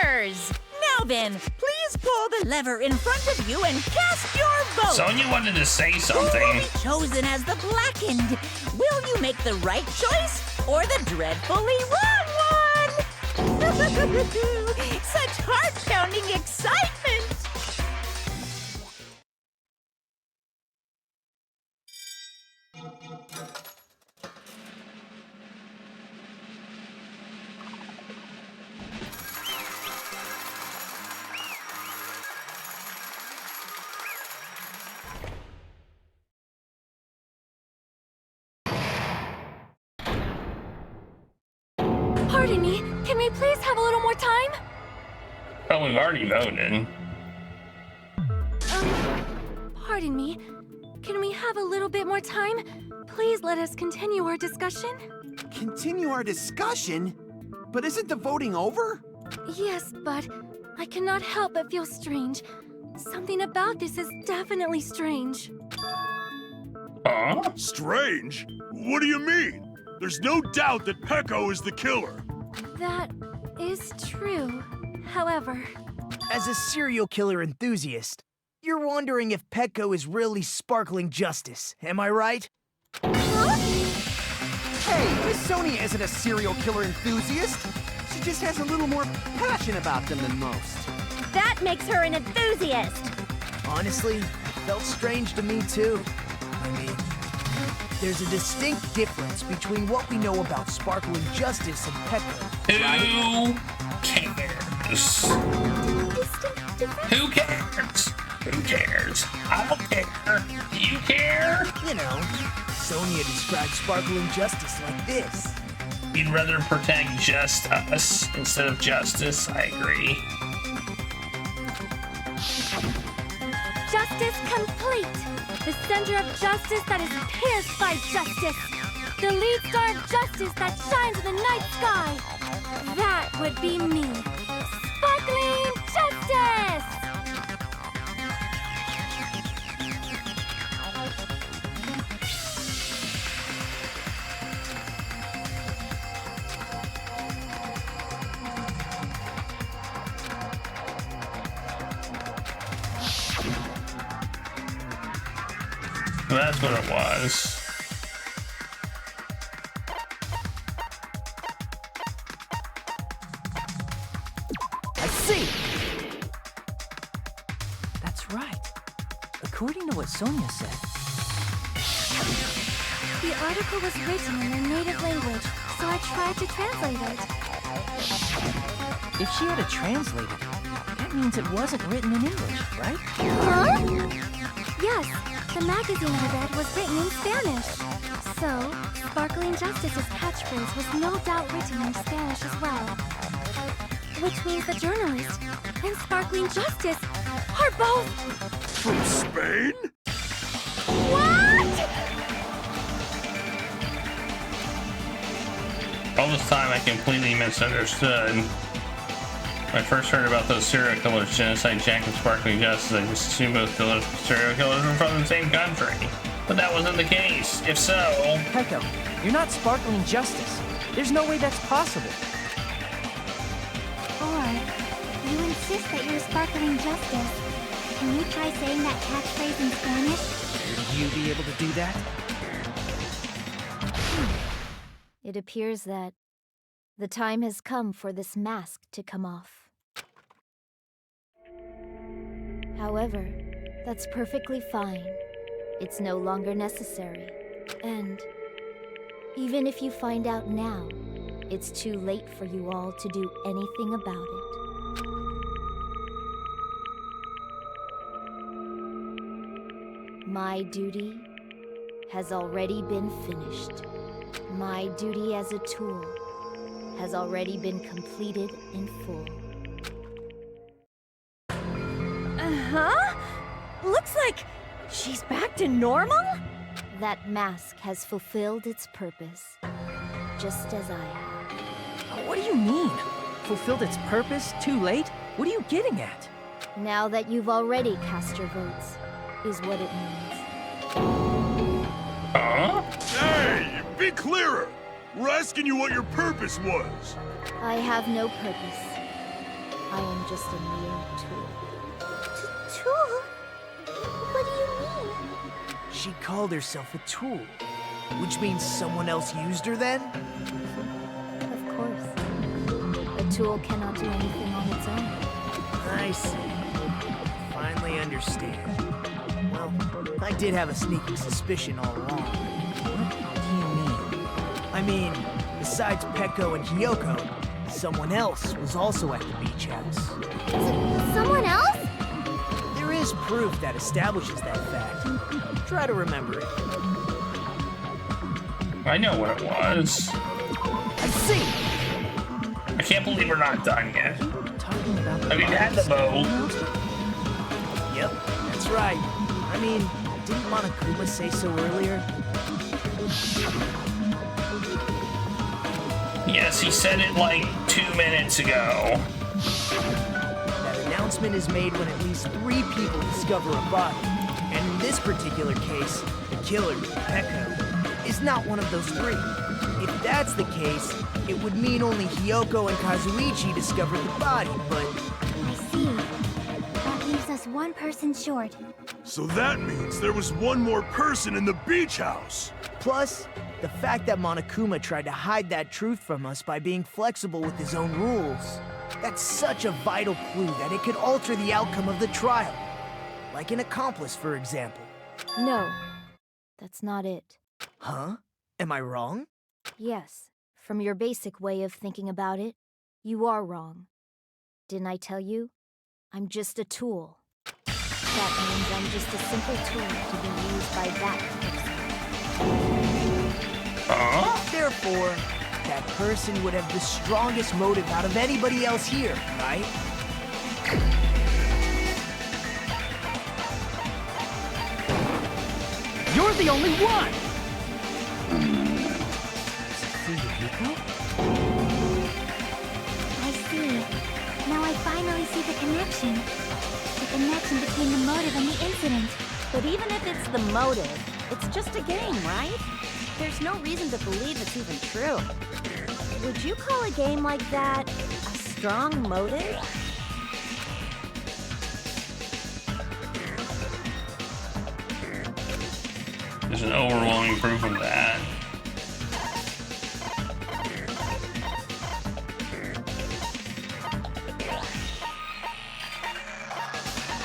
cares? Now then, please pull the lever in front of you and cast your vote. Sonya wanted to say Who something. will be chosen as the blackened? Will you make the right choice or the dreadfully wrong one? Such heart-pounding excitement! Pardon me, can we please have a little more time? Well, we've already voted. Pardon me, can we have a little bit more time? Please let us continue our discussion. Continue our discussion? But isn't the voting over? Yes, but I cannot help but feel strange. Something about this is definitely strange. Huh? Strange? What do you mean? There's no doubt that Peko is the killer. That is true. However, As a serial killer enthusiast, you're wondering if Peko is really sparkling justice, am I right? Hey, Miss Sonia isn't a serial killer enthusiast. She just has a little more passion about them than most. That makes her an enthusiast. Honestly, it felt strange to me too. I mean, there's a distinct difference between what we know about sparkling justice and Peko. Who cares? Who cares? Who cares? I don't care. Do you care? You know, Sonia described sparkling justice like this. You'd rather protect just us instead of justice. I agree. justice complete. The center of justice that is pierced by justice. The lead star of justice that shines in the night sky. That would be me. Sparkling Justice! That's what it was. I see! That's right. According to what Sonia said. The article was written in their native language, so I tried to translate it. If she had to translate it, that means it wasn't written in English, right? Huh? Yes, the magazine I read was written in Spanish. So, Sparkling Justice's catchphrase was no doubt written in Spanish as well. Which means the journalist and Sparkling Justice are both... From Spain? What? All this time I completely misunderstood. When I first heard about those serial killers, Genocide Jack and Sparkling Justice, I just assumed both serial killers were from the same country. But that wasn't the case. If so... Peko, you're not Sparkling Justice. There's no way that's possible. Or, you insist that you're Sparkling Justice. Can you try saying that catchphrase in Spanish? Would you be able to do that? It appears that the time has come for this mask to come off. However, that's perfectly fine. It's no longer necessary. And even if you find out now, it's too late for you all to do anything about it. My duty has already been finished. My duty as a tool has already been completed in full. Uh-huh? Looks like she's back to normal? That mask has fulfilled its purpose, just as I have. What do you mean? Fulfilled its purpose? Too late? What are you getting at? Now that you've already cast your votes, is what it means. Huh? Hey, be clearer! We're asking you what your purpose was. I have no purpose. I am just a mere tool. Tool? What do you mean? She called herself a tool, which means someone else used her then? Of course. A tool cannot do anything on its own. I see. Finally understand. Well, I did have a sneaking suspicion all along. What do you mean? I mean, besides Peko and Hiyoko, someone else was also at the beach house. Someone else? There is proof that establishes that fact. Try to remember it. I know what it was. I see! I can't believe we're not done yet. Talking about the I mean, had the bow. Yep, that's right. I mean, didn't Monokuma say so earlier? Yes, he said it like 2 minutes ago. That announcement is made when at least 3 people discover a body. And in this particular case, the killer, Peko, is not one of those 3. If that's the case, it would mean only Hiyoko and Kazuichi discovered the body, but... I see. That leaves us one person short. So that means there was one more person in the beach house. Plus, the fact that Monokuma tried to hide that truth from us by being flexible with his own rules. That's such a vital clue that it could alter the outcome of the trial. Like an accomplice, for example. No, that's not it. Huh? Am I wrong? Yes, from your basic way of thinking about it, you are wrong. Didn't I tell you? I'm just a tool. That means I'm just a simple tool to be used by that person. Therefore, that person would have the strongest motive out of anybody else here, right? You're the only one! I see. Now I finally see the connection. The connection between the motive and the incident. But even if it's the motive, it's just a game, right? There's no reason to believe it's even true. Would you call a game like that a strong motive? There's an overwhelming proof of that.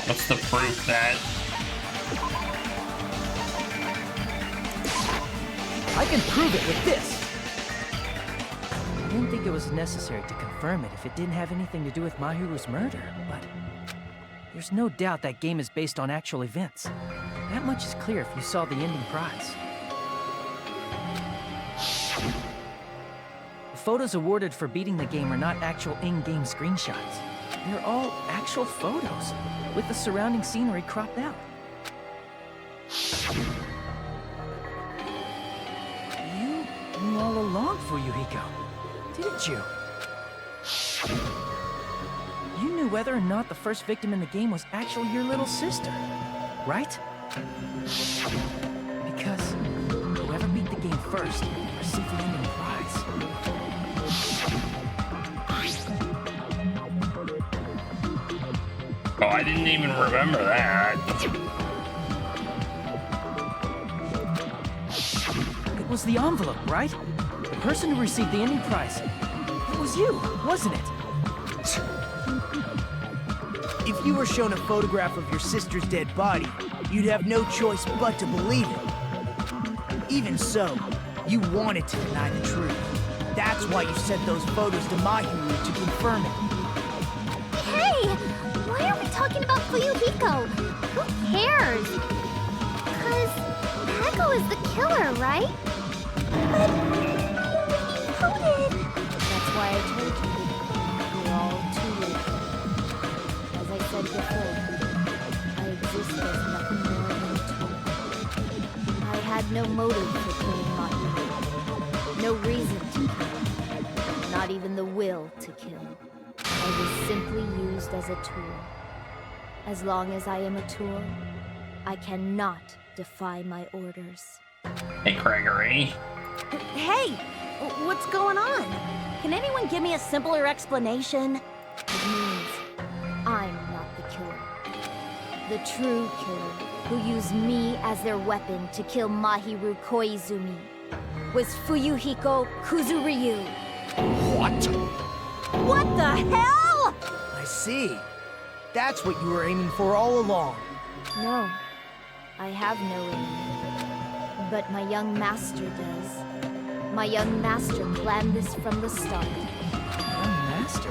What's the proof that? I can prove it with this! I didn't think it was necessary to confirm it if it didn't have anything to do with Mahiru's murder, but... there's no doubt that game is based on actual events. That much is clear if you saw the ending prize. The photos awarded for beating the game are not actual in-game screenshots. They're all actual photos, with the surrounding scenery cropped out. You knew all along, Fuyuhiko, didn't you? You knew whether or not the first victim in the game was actually your little sister, right? Because whoever beat the game first received the ending prize. Oh, I didn't even remember that. It was the envelope, right? The person who received the ending prize. It was you, wasn't it? If you were shown a photograph of your sister's dead body, you'd have no choice but to believe it. Even so, you wanted to deny the truth. That's why you sent those photos to Mahiru to confirm it. Hey! Why are we talking about Fuyuhiko? Who cares? Peko is the killer, right? But who did? That's why I told you. You're all too late. As I said before, I exist as nothing more than a tool. I had no motive for killing Mahiru. No reason to kill. Not even the will to kill. I was simply used as a tool. As long as I am a tool, I cannot defy my orders. Hey, Gregory. Hey, what's going on? Can anyone give me a simpler explanation? It means I'm not the killer. The true killer, who used me as their weapon to kill Mahiru Koizumi, was Fuyuhiko Kuzuryu. What? What the hell? I see. That's what you were aiming for all along. No, I have no aim. But my young master does. My young master planned this from the start. Young master?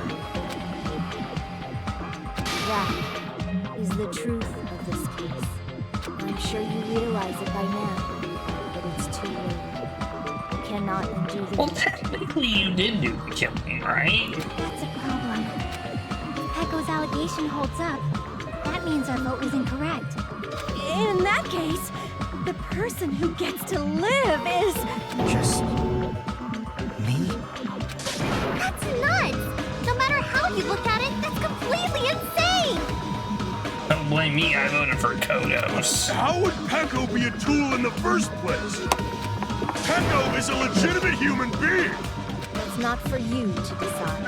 That is the truth of this case. I'm sure you realize it by now, but it's too late. You cannot undo the Well, technically you did do the killing, right? That's a problem. If Peko's allegation holds up, that means our vote was incorrect. In that case, the person who gets to live is... Just... me? That's nuts! No matter how you look at it, that's completely insane! Don't blame me, I voted for Kodos. How would Peko be a tool in the first place? Peko is a legitimate human being! That's not for you to decide.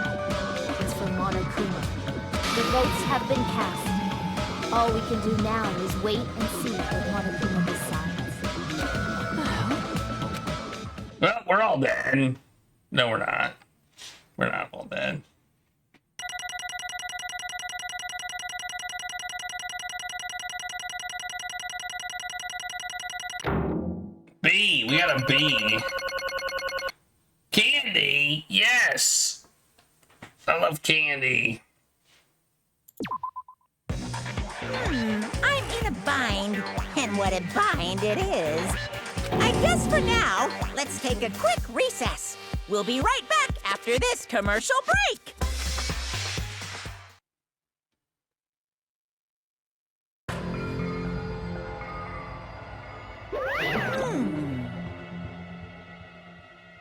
It's for Monokuma. The votes have been cast. All we can do now is wait and see what Monokuma decides. Well, we're all dead. No, we're not. We're not all dead. B, we got a B. Candy, yes. I love candy. I'm in a bind, and what a bind it is. I guess for now, let's take a quick recess. We'll be right back after this commercial break.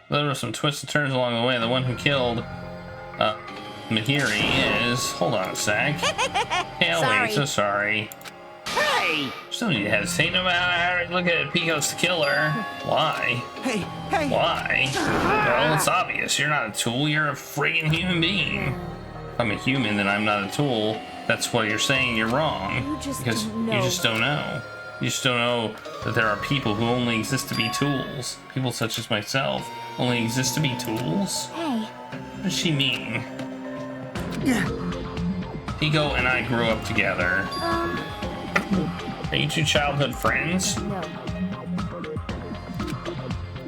There were some twists and turns along the way. The one who killed Mahiri is... Hold on a sec. Hey, oh, wait, so sorry. Hey! Still need to hesitate no matter how you look at it. Pico's the killer. Why? Hey, hey! Why? Well, it's obvious. You're not a tool. You're a friggin' human being. If I'm a human, then I'm not a tool. That's what you're saying. You're wrong. You just because don't know. you just don't know. You just don't know that there are people who only exist to be tools. People such as myself only exist to be tools? Hey, What does she mean? Pico and I grew up together. Are you two childhood friends? No.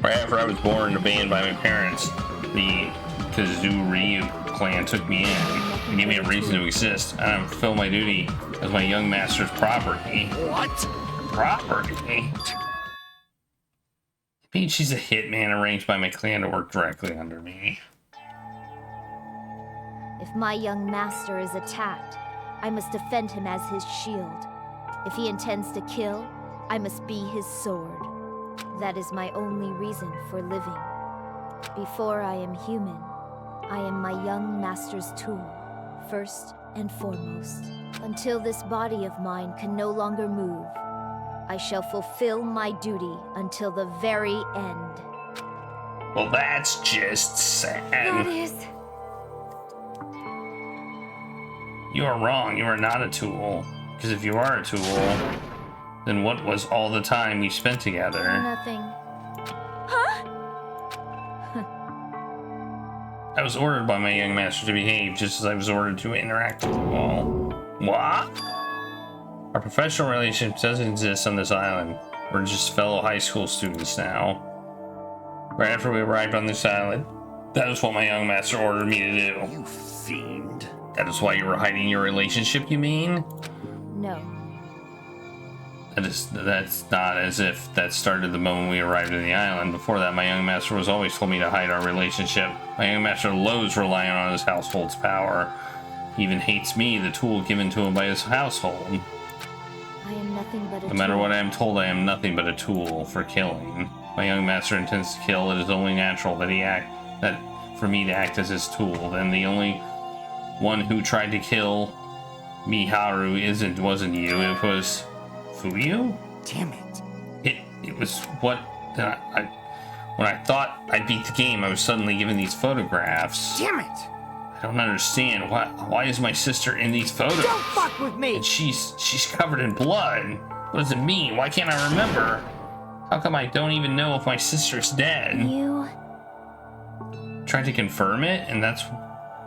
Right after I was born and abandoned by my parents, the Kazuryu clan took me in and gave me a reason to exist. And I fulfill my duty as my young master's property. What? Property? I mean, she's a hitman arranged by my clan to work directly under me. If my young master is attacked, I must defend him as his shield. If he intends to kill, I must be his sword. That is my only reason for living. Before I am human, I am my young master's tool, first and foremost. Until this body of mine can no longer move, I shall fulfill my duty until the very end. Well, that's just sad. that is... You are wrong. You are not a tool. Because if you are a tool, then what was all the time we spent together? Nothing. I was ordered by my young master to behave just as I was ordered to interact with you all. What? Our professional relationship doesn't exist on this island. We're just fellow high school students now. Right after we arrived on this island, that is what my young master ordered me to do. You fiend. That is why you were hiding your relationship, you mean? No. That's not as if that started the moment we arrived in the island. Before that, my young master was always told me to hide our relationship. My young master loathes relying on his household's power. He even hates me, the tool given to him by his household. I am nothing but a No matter tool. what I am told, I am nothing but a tool for killing. My young master intends to kill. It is only natural that for me to act as his tool. Then the only one who tried to kill Miharu wasn't you. It was Fuyu? Damn it. It was what when I thought I beat the game, I was suddenly given these photographs. Damn it. I don't understand. Why is my sister in these photos? Don't fuck with me. And she's covered in blood. What does it mean? Why can't I remember? How come I don't even know if my sister's dead? You... Tried to confirm it, and that's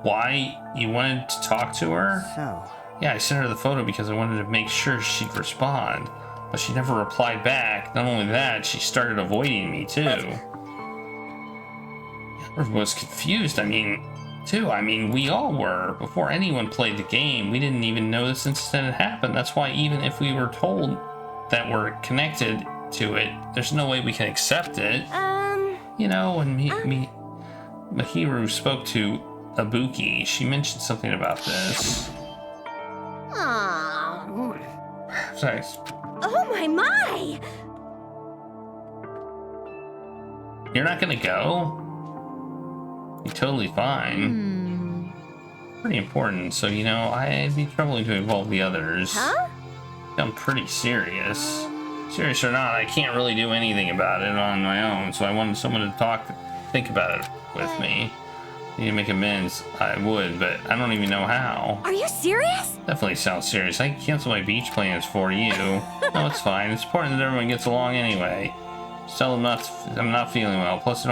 why you wanted to talk to her? So, Yeah, I sent her the photo because I wanted to make sure she'd respond. But she never replied back. Not only that, she started avoiding me, too. I was confused. I mean, we all were. Before anyone played the game, we didn't even know this incident had happened. That's why even if we were told that we're connected to it, there's no way we can accept it. You know, when Mihiru spoke to Ibuki, she mentioned something about this. Sorry. Oh my! You're not gonna go? You're totally fine. Pretty important, so you know, I'd be troubling to involve the others. Huh? I'm pretty serious. Serious or not, I can't really do anything about it on my own, so I wanted someone to think about it with me. Need to make amends, I would, but I don't even know how. Are you serious? Definitely sounds serious. I can cancel my beach plans for you. No, it's fine. It's important that everyone gets along anyway. Just tell them I'm not feeling well. Plus, it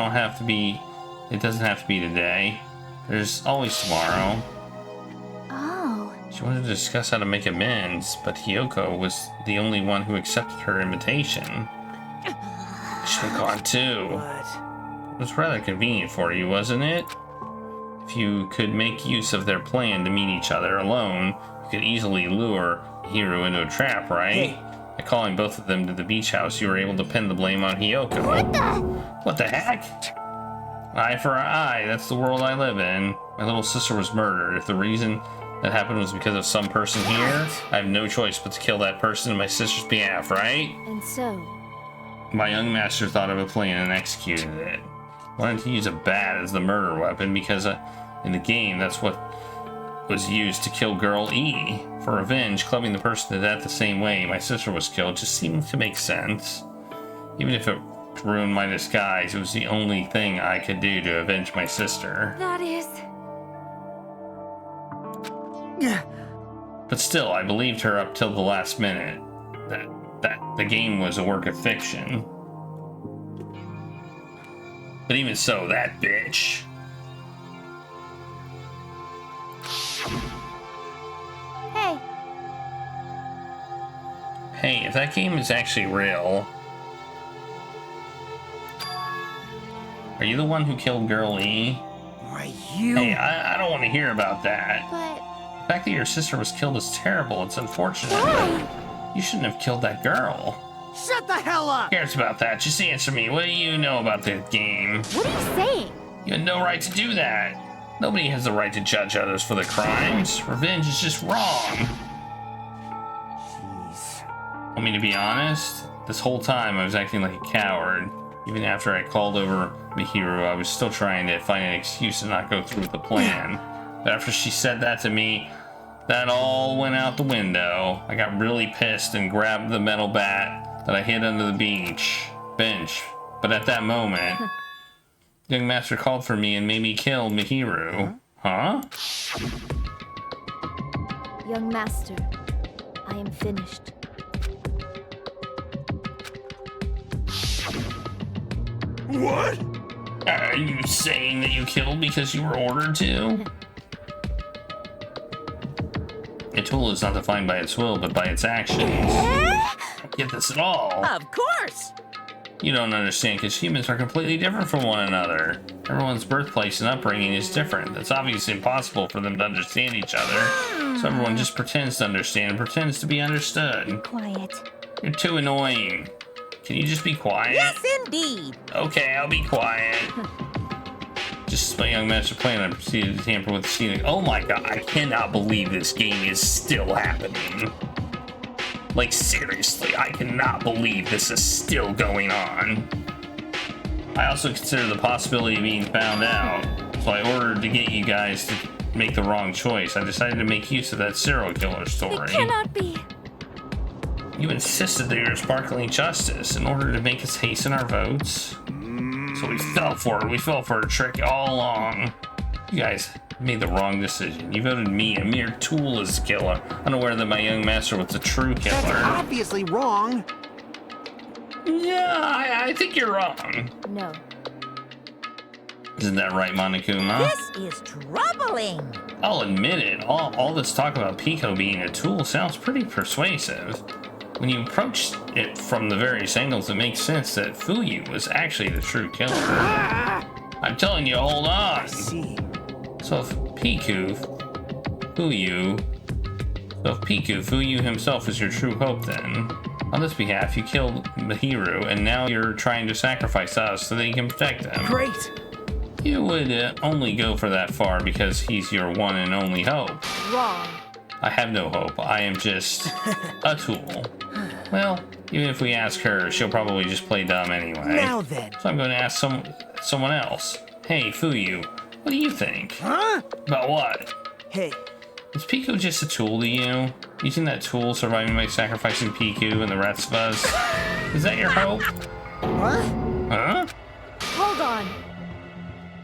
doesn't have to be today. There's always tomorrow. Oh. She wanted to discuss how to make amends, but Hiyoko was the only one who accepted her invitation. Should have gone too. what? It was rather convenient for you, wasn't it? If you could make use of their plan to meet each other alone, you could easily lure Hiro into a trap, right? Hey. By calling both of them to the beach house, you were able to pin the blame on Hiyoko. What the heck? Eye for an eye, that's the world I live in. My little sister was murdered. If the reason that happened was because of some person here, I have no choice but to kill that person in my sister's behalf, right? And so... My young master thought of a plan and executed it. Wanted to use a bat as the murder weapon because in the game that's what was used to kill Girl E. For revenge, clubbing the person to death the same way my sister was killed just seemed to make sense. Even if it ruined my disguise, it was the only thing I could do to avenge my sister. That is... But still, I believed her up till the last minute that the game was a work of fiction. But even so, that bitch. Hey. Hey, if that game is actually real, are you the one who killed Girl E? Why, you... Hey, I don't want to hear about that. But... The fact that your sister was killed is terrible. It's unfortunate. Why? You shouldn't have killed that girl. Shut the hell up! Who cares about that? Just answer me. What do you know about the game? What are you saying? You had no right to do that. Nobody has the right to judge others for their crimes. Revenge is just wrong. Jeez. Want me to be honest? This whole time I was acting like a coward. Even after I called over Mihiru, I was still trying to find an excuse to not go through with the plan. But after she said that to me, that all went out the window. I got really pissed and grabbed the metal bat that I hid under the bench. But at that moment, young master called for me and made me kill Mihiru. Huh? Young master, I am finished. What? Are you saying that you killed because you were ordered to? A tool is not defined by its will, but by its actions. I don't get this at all. Of course! You don't understand, because humans are completely different from one another. Everyone's birthplace and upbringing is different. It's obviously impossible for them to understand each other. So everyone just pretends to understand and pretends to be understood. Quiet. You're too annoying. Can you just be quiet? Yes, indeed. Okay, I'll be quiet. Just as my young master plan, I proceeded to tamper with the ceiling. Oh my god, I cannot believe this game is still happening. Like, seriously, I cannot believe this is still going on. I also consider the possibility of being found out, so I ordered to get you guys to make the wrong choice. I decided to make use of that serial killer story. It cannot be. You insisted that you were sparkling justice in order to make us hasten our votes. So we fell for it. We fell for a trick all along. You guys made the wrong decision. You voted me, a mere tool, as the killer, unaware that my young master was the true killer. That's obviously wrong. Yeah, I think you're wrong. No. Isn't that right, Monokuma? This is troubling. I'll admit it. All this talk about Pico being a tool sounds pretty persuasive. When you approach it from the various angles, it makes sense that Fuyu was actually the true killer. I'm telling you, hold on. So if Fuyu himself is your true hope, then on this behalf, you killed Mahiru, and now you're trying to sacrifice us so that you can protect them. Great. You would only go for that far because he's your one and only hope. Wrong. I have no hope. I am just a tool. Well, even if we ask her, she'll probably just play dumb anyway. Now then. So I'm going to ask someone else. Hey, Fuyu, what do you think? Huh? About what? Hey. Is Pico just a tool to you? Using that tool, surviving by sacrificing Piku and the rest of us? Is that your hope? What? Huh? Hold on.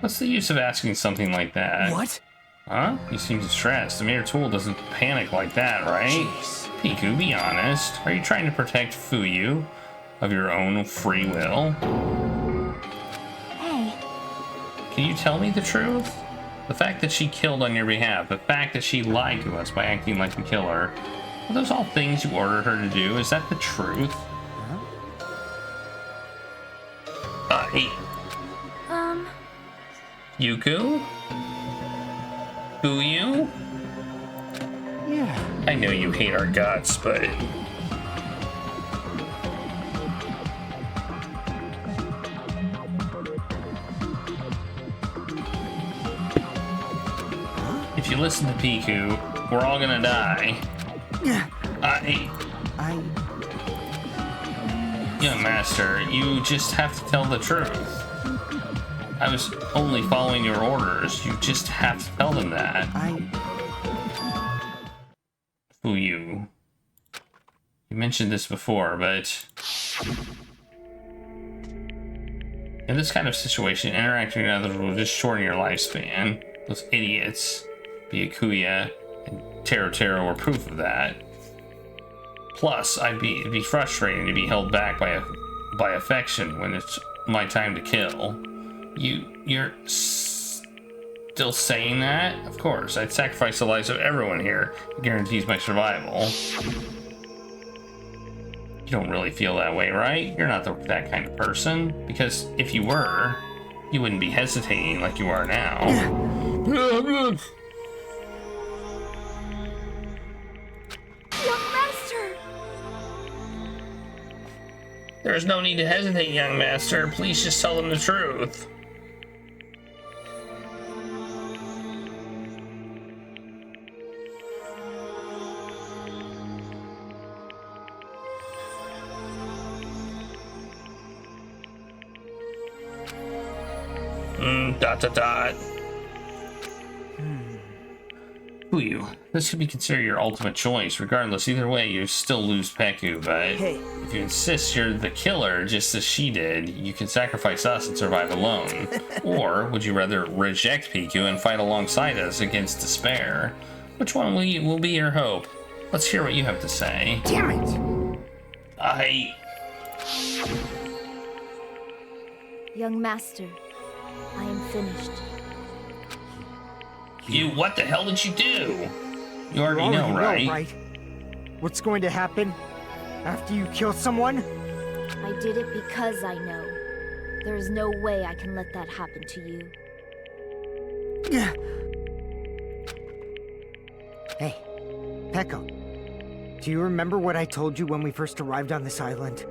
What's the use of asking something like that? What? Huh? You seem distressed. A mere tool doesn't panic like that, right? Jeez. Piku, be honest. Are you trying to protect Fuyu of your own free will? Hey, Can you tell me the truth? The fact that she killed on your behalf, the fact that she lied to us by acting like the killer, are those all things you ordered her to do? Is that the truth? Hey, Yuku? Fuyu? Yeah. I know you hate our guts, but... if you listen to Piku, we're all gonna die. Young Master, you just have to tell the truth. I was only following your orders. You just have to tell them that. Fuyu. You mentioned this before, but... in this kind of situation, interacting with others will just shorten your lifespan. Those idiots, Byakuya and Tero were proof of that. Plus, it'd be frustrating to be held back by affection when it's my time to kill. You're still saying that? Of course, I'd sacrifice the lives of everyone here. It guarantees my survival. You don't really feel that way, right? You're not that kind of person. Because if you were, you wouldn't be hesitating like you are now. Young Master! There is no need to hesitate, young master. Please just tell them the truth. Fuyu, this could be considered your ultimate choice. Regardless, either way, you still lose Peku, but Hey. if you insist you're the killer, just as she did, you can sacrifice us and survive alone. Or would you rather reject Piku and fight alongside us against despair? Which one will be your hope? Let's hear what you have to say. Damn it! Young Master, I am finished. What the hell did you do? You already know, right? What's going to happen after you kill someone? I did it because I know. There is no way I can let that happen to you. Hey, Peko, Do you remember what I told you when we first arrived on this island?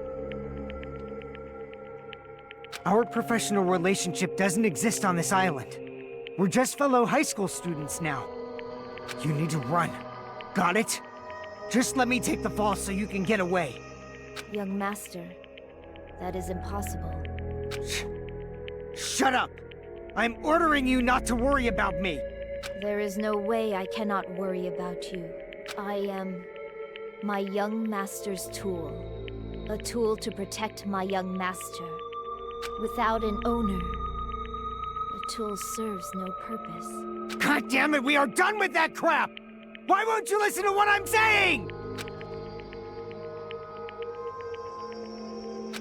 Our professional relationship doesn't exist on this island. We're just fellow high school students now. You need to run. Got it? Just let me take the fall so you can get away. Young master, that is impossible. Shut up! I'm ordering you not to worry about me! There is no way I cannot worry about you. I am my young master's tool. A tool to protect my young master. Without an owner, the tool serves no purpose. God damn it, we are done with that crap! Why won't you listen to what I'm saying?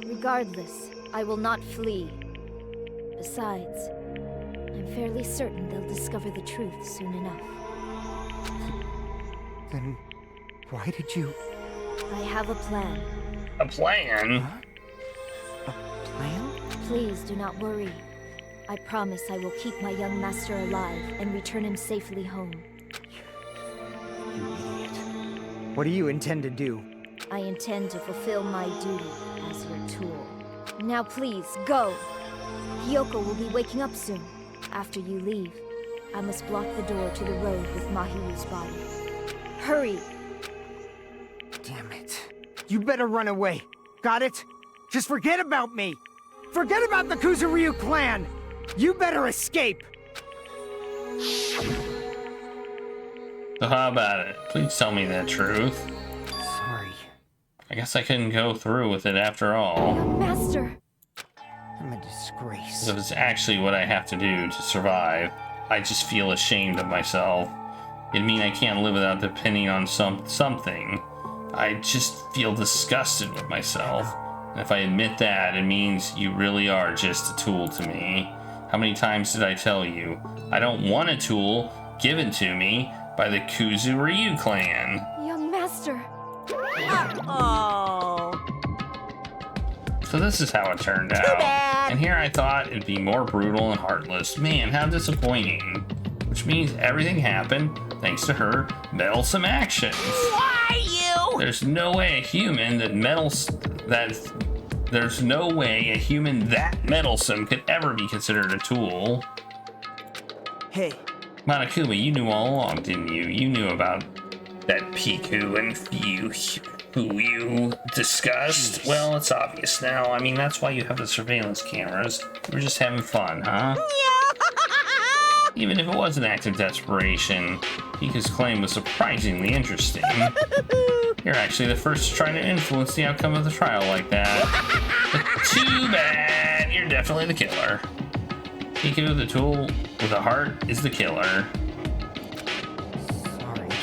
Regardless, I will not flee. Besides, I'm fairly certain they'll discover the truth soon enough. Then why did you... I have a plan. A plan? Huh? A plan? Please do not worry. I promise I will keep my young master alive and return him safely home. You idiot. What do you intend to do? I intend to fulfill my duty as your tool. Now please, go! Hiyoko will be waking up soon. After you leave, I must block the door to the road with Mahiru's body. Hurry! Damn it. You better run away. Got it? Just forget about me! Forget about the Kuzuryu clan! You better escape! So how about it? Please tell me the truth. Sorry. I guess I couldn't go through with it after all. Young master! I'm a disgrace. If it's actually what I have to do to survive, I just feel ashamed of myself. It'd mean I can't live without depending on something. I just feel disgusted with myself. And if I admit that, it means you really are just a tool to me. How many times did I tell you? I don't want a tool given to me by the Kuzuryu clan. Young master! Oh. So this is how it turned out. bad. And here I thought it'd be more brutal and heartless. Man, how disappointing. Which means everything happened thanks to her meddlesome actions. Why you? There's no way a human that meddlesome could ever be considered a tool. Hey, Monokuma, you knew all along, didn't you? You knew about that Piku and who you discussed. Jeez. Well, it's obvious now. I mean, that's why you have the surveillance cameras. We're just having fun, huh? Even if it was an act of desperation, Piku's claim was surprisingly interesting. You're actually the first to try to influence the outcome of the trial like that. But too bad, you're definitely the killer. Piku, the tool with a heart, is the killer.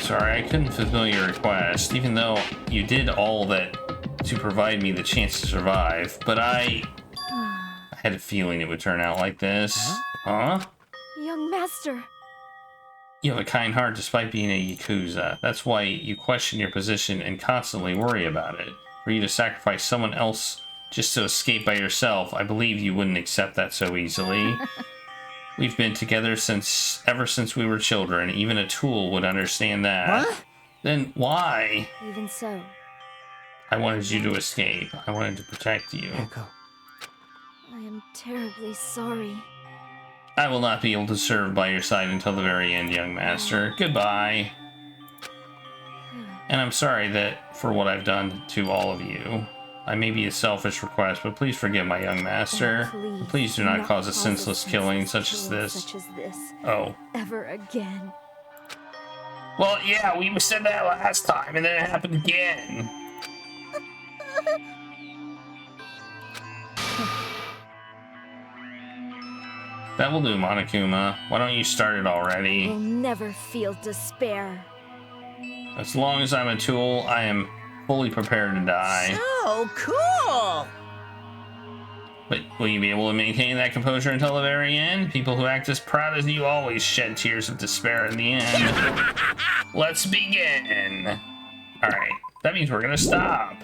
Sorry, I couldn't fulfill your request, even though you did all that to provide me the chance to survive. But I had a feeling it would turn out like this. Huh? Young master! You have a kind heart despite being a Yakuza. That's why you question your position and constantly worry about it. For you to sacrifice someone else just to escape by yourself, I believe you wouldn't accept that so easily. We've been together ever since we were children. Even a tool would understand that. What? Then why? Even so, I wanted you to escape. I wanted to protect you. Echo. I am terribly sorry. I will not be able to serve by your side until the very end, young master. Goodbye. And I'm sorry for what I've done to all of you. I may be a selfish request, but please forgive my young master. Please do not cause a senseless killing such as this. Oh. Ever again. Well, yeah, we said that last time, and then it happened again. That will do, Monokuma. Why don't you start it already? You'll never feel despair. As long as I'm a tool, I am fully prepared to die. So cool! But will you be able to maintain that composure until the very end? People who act as proud as you always shed tears of despair in the end. Let's begin! Alright, that means we're gonna stop.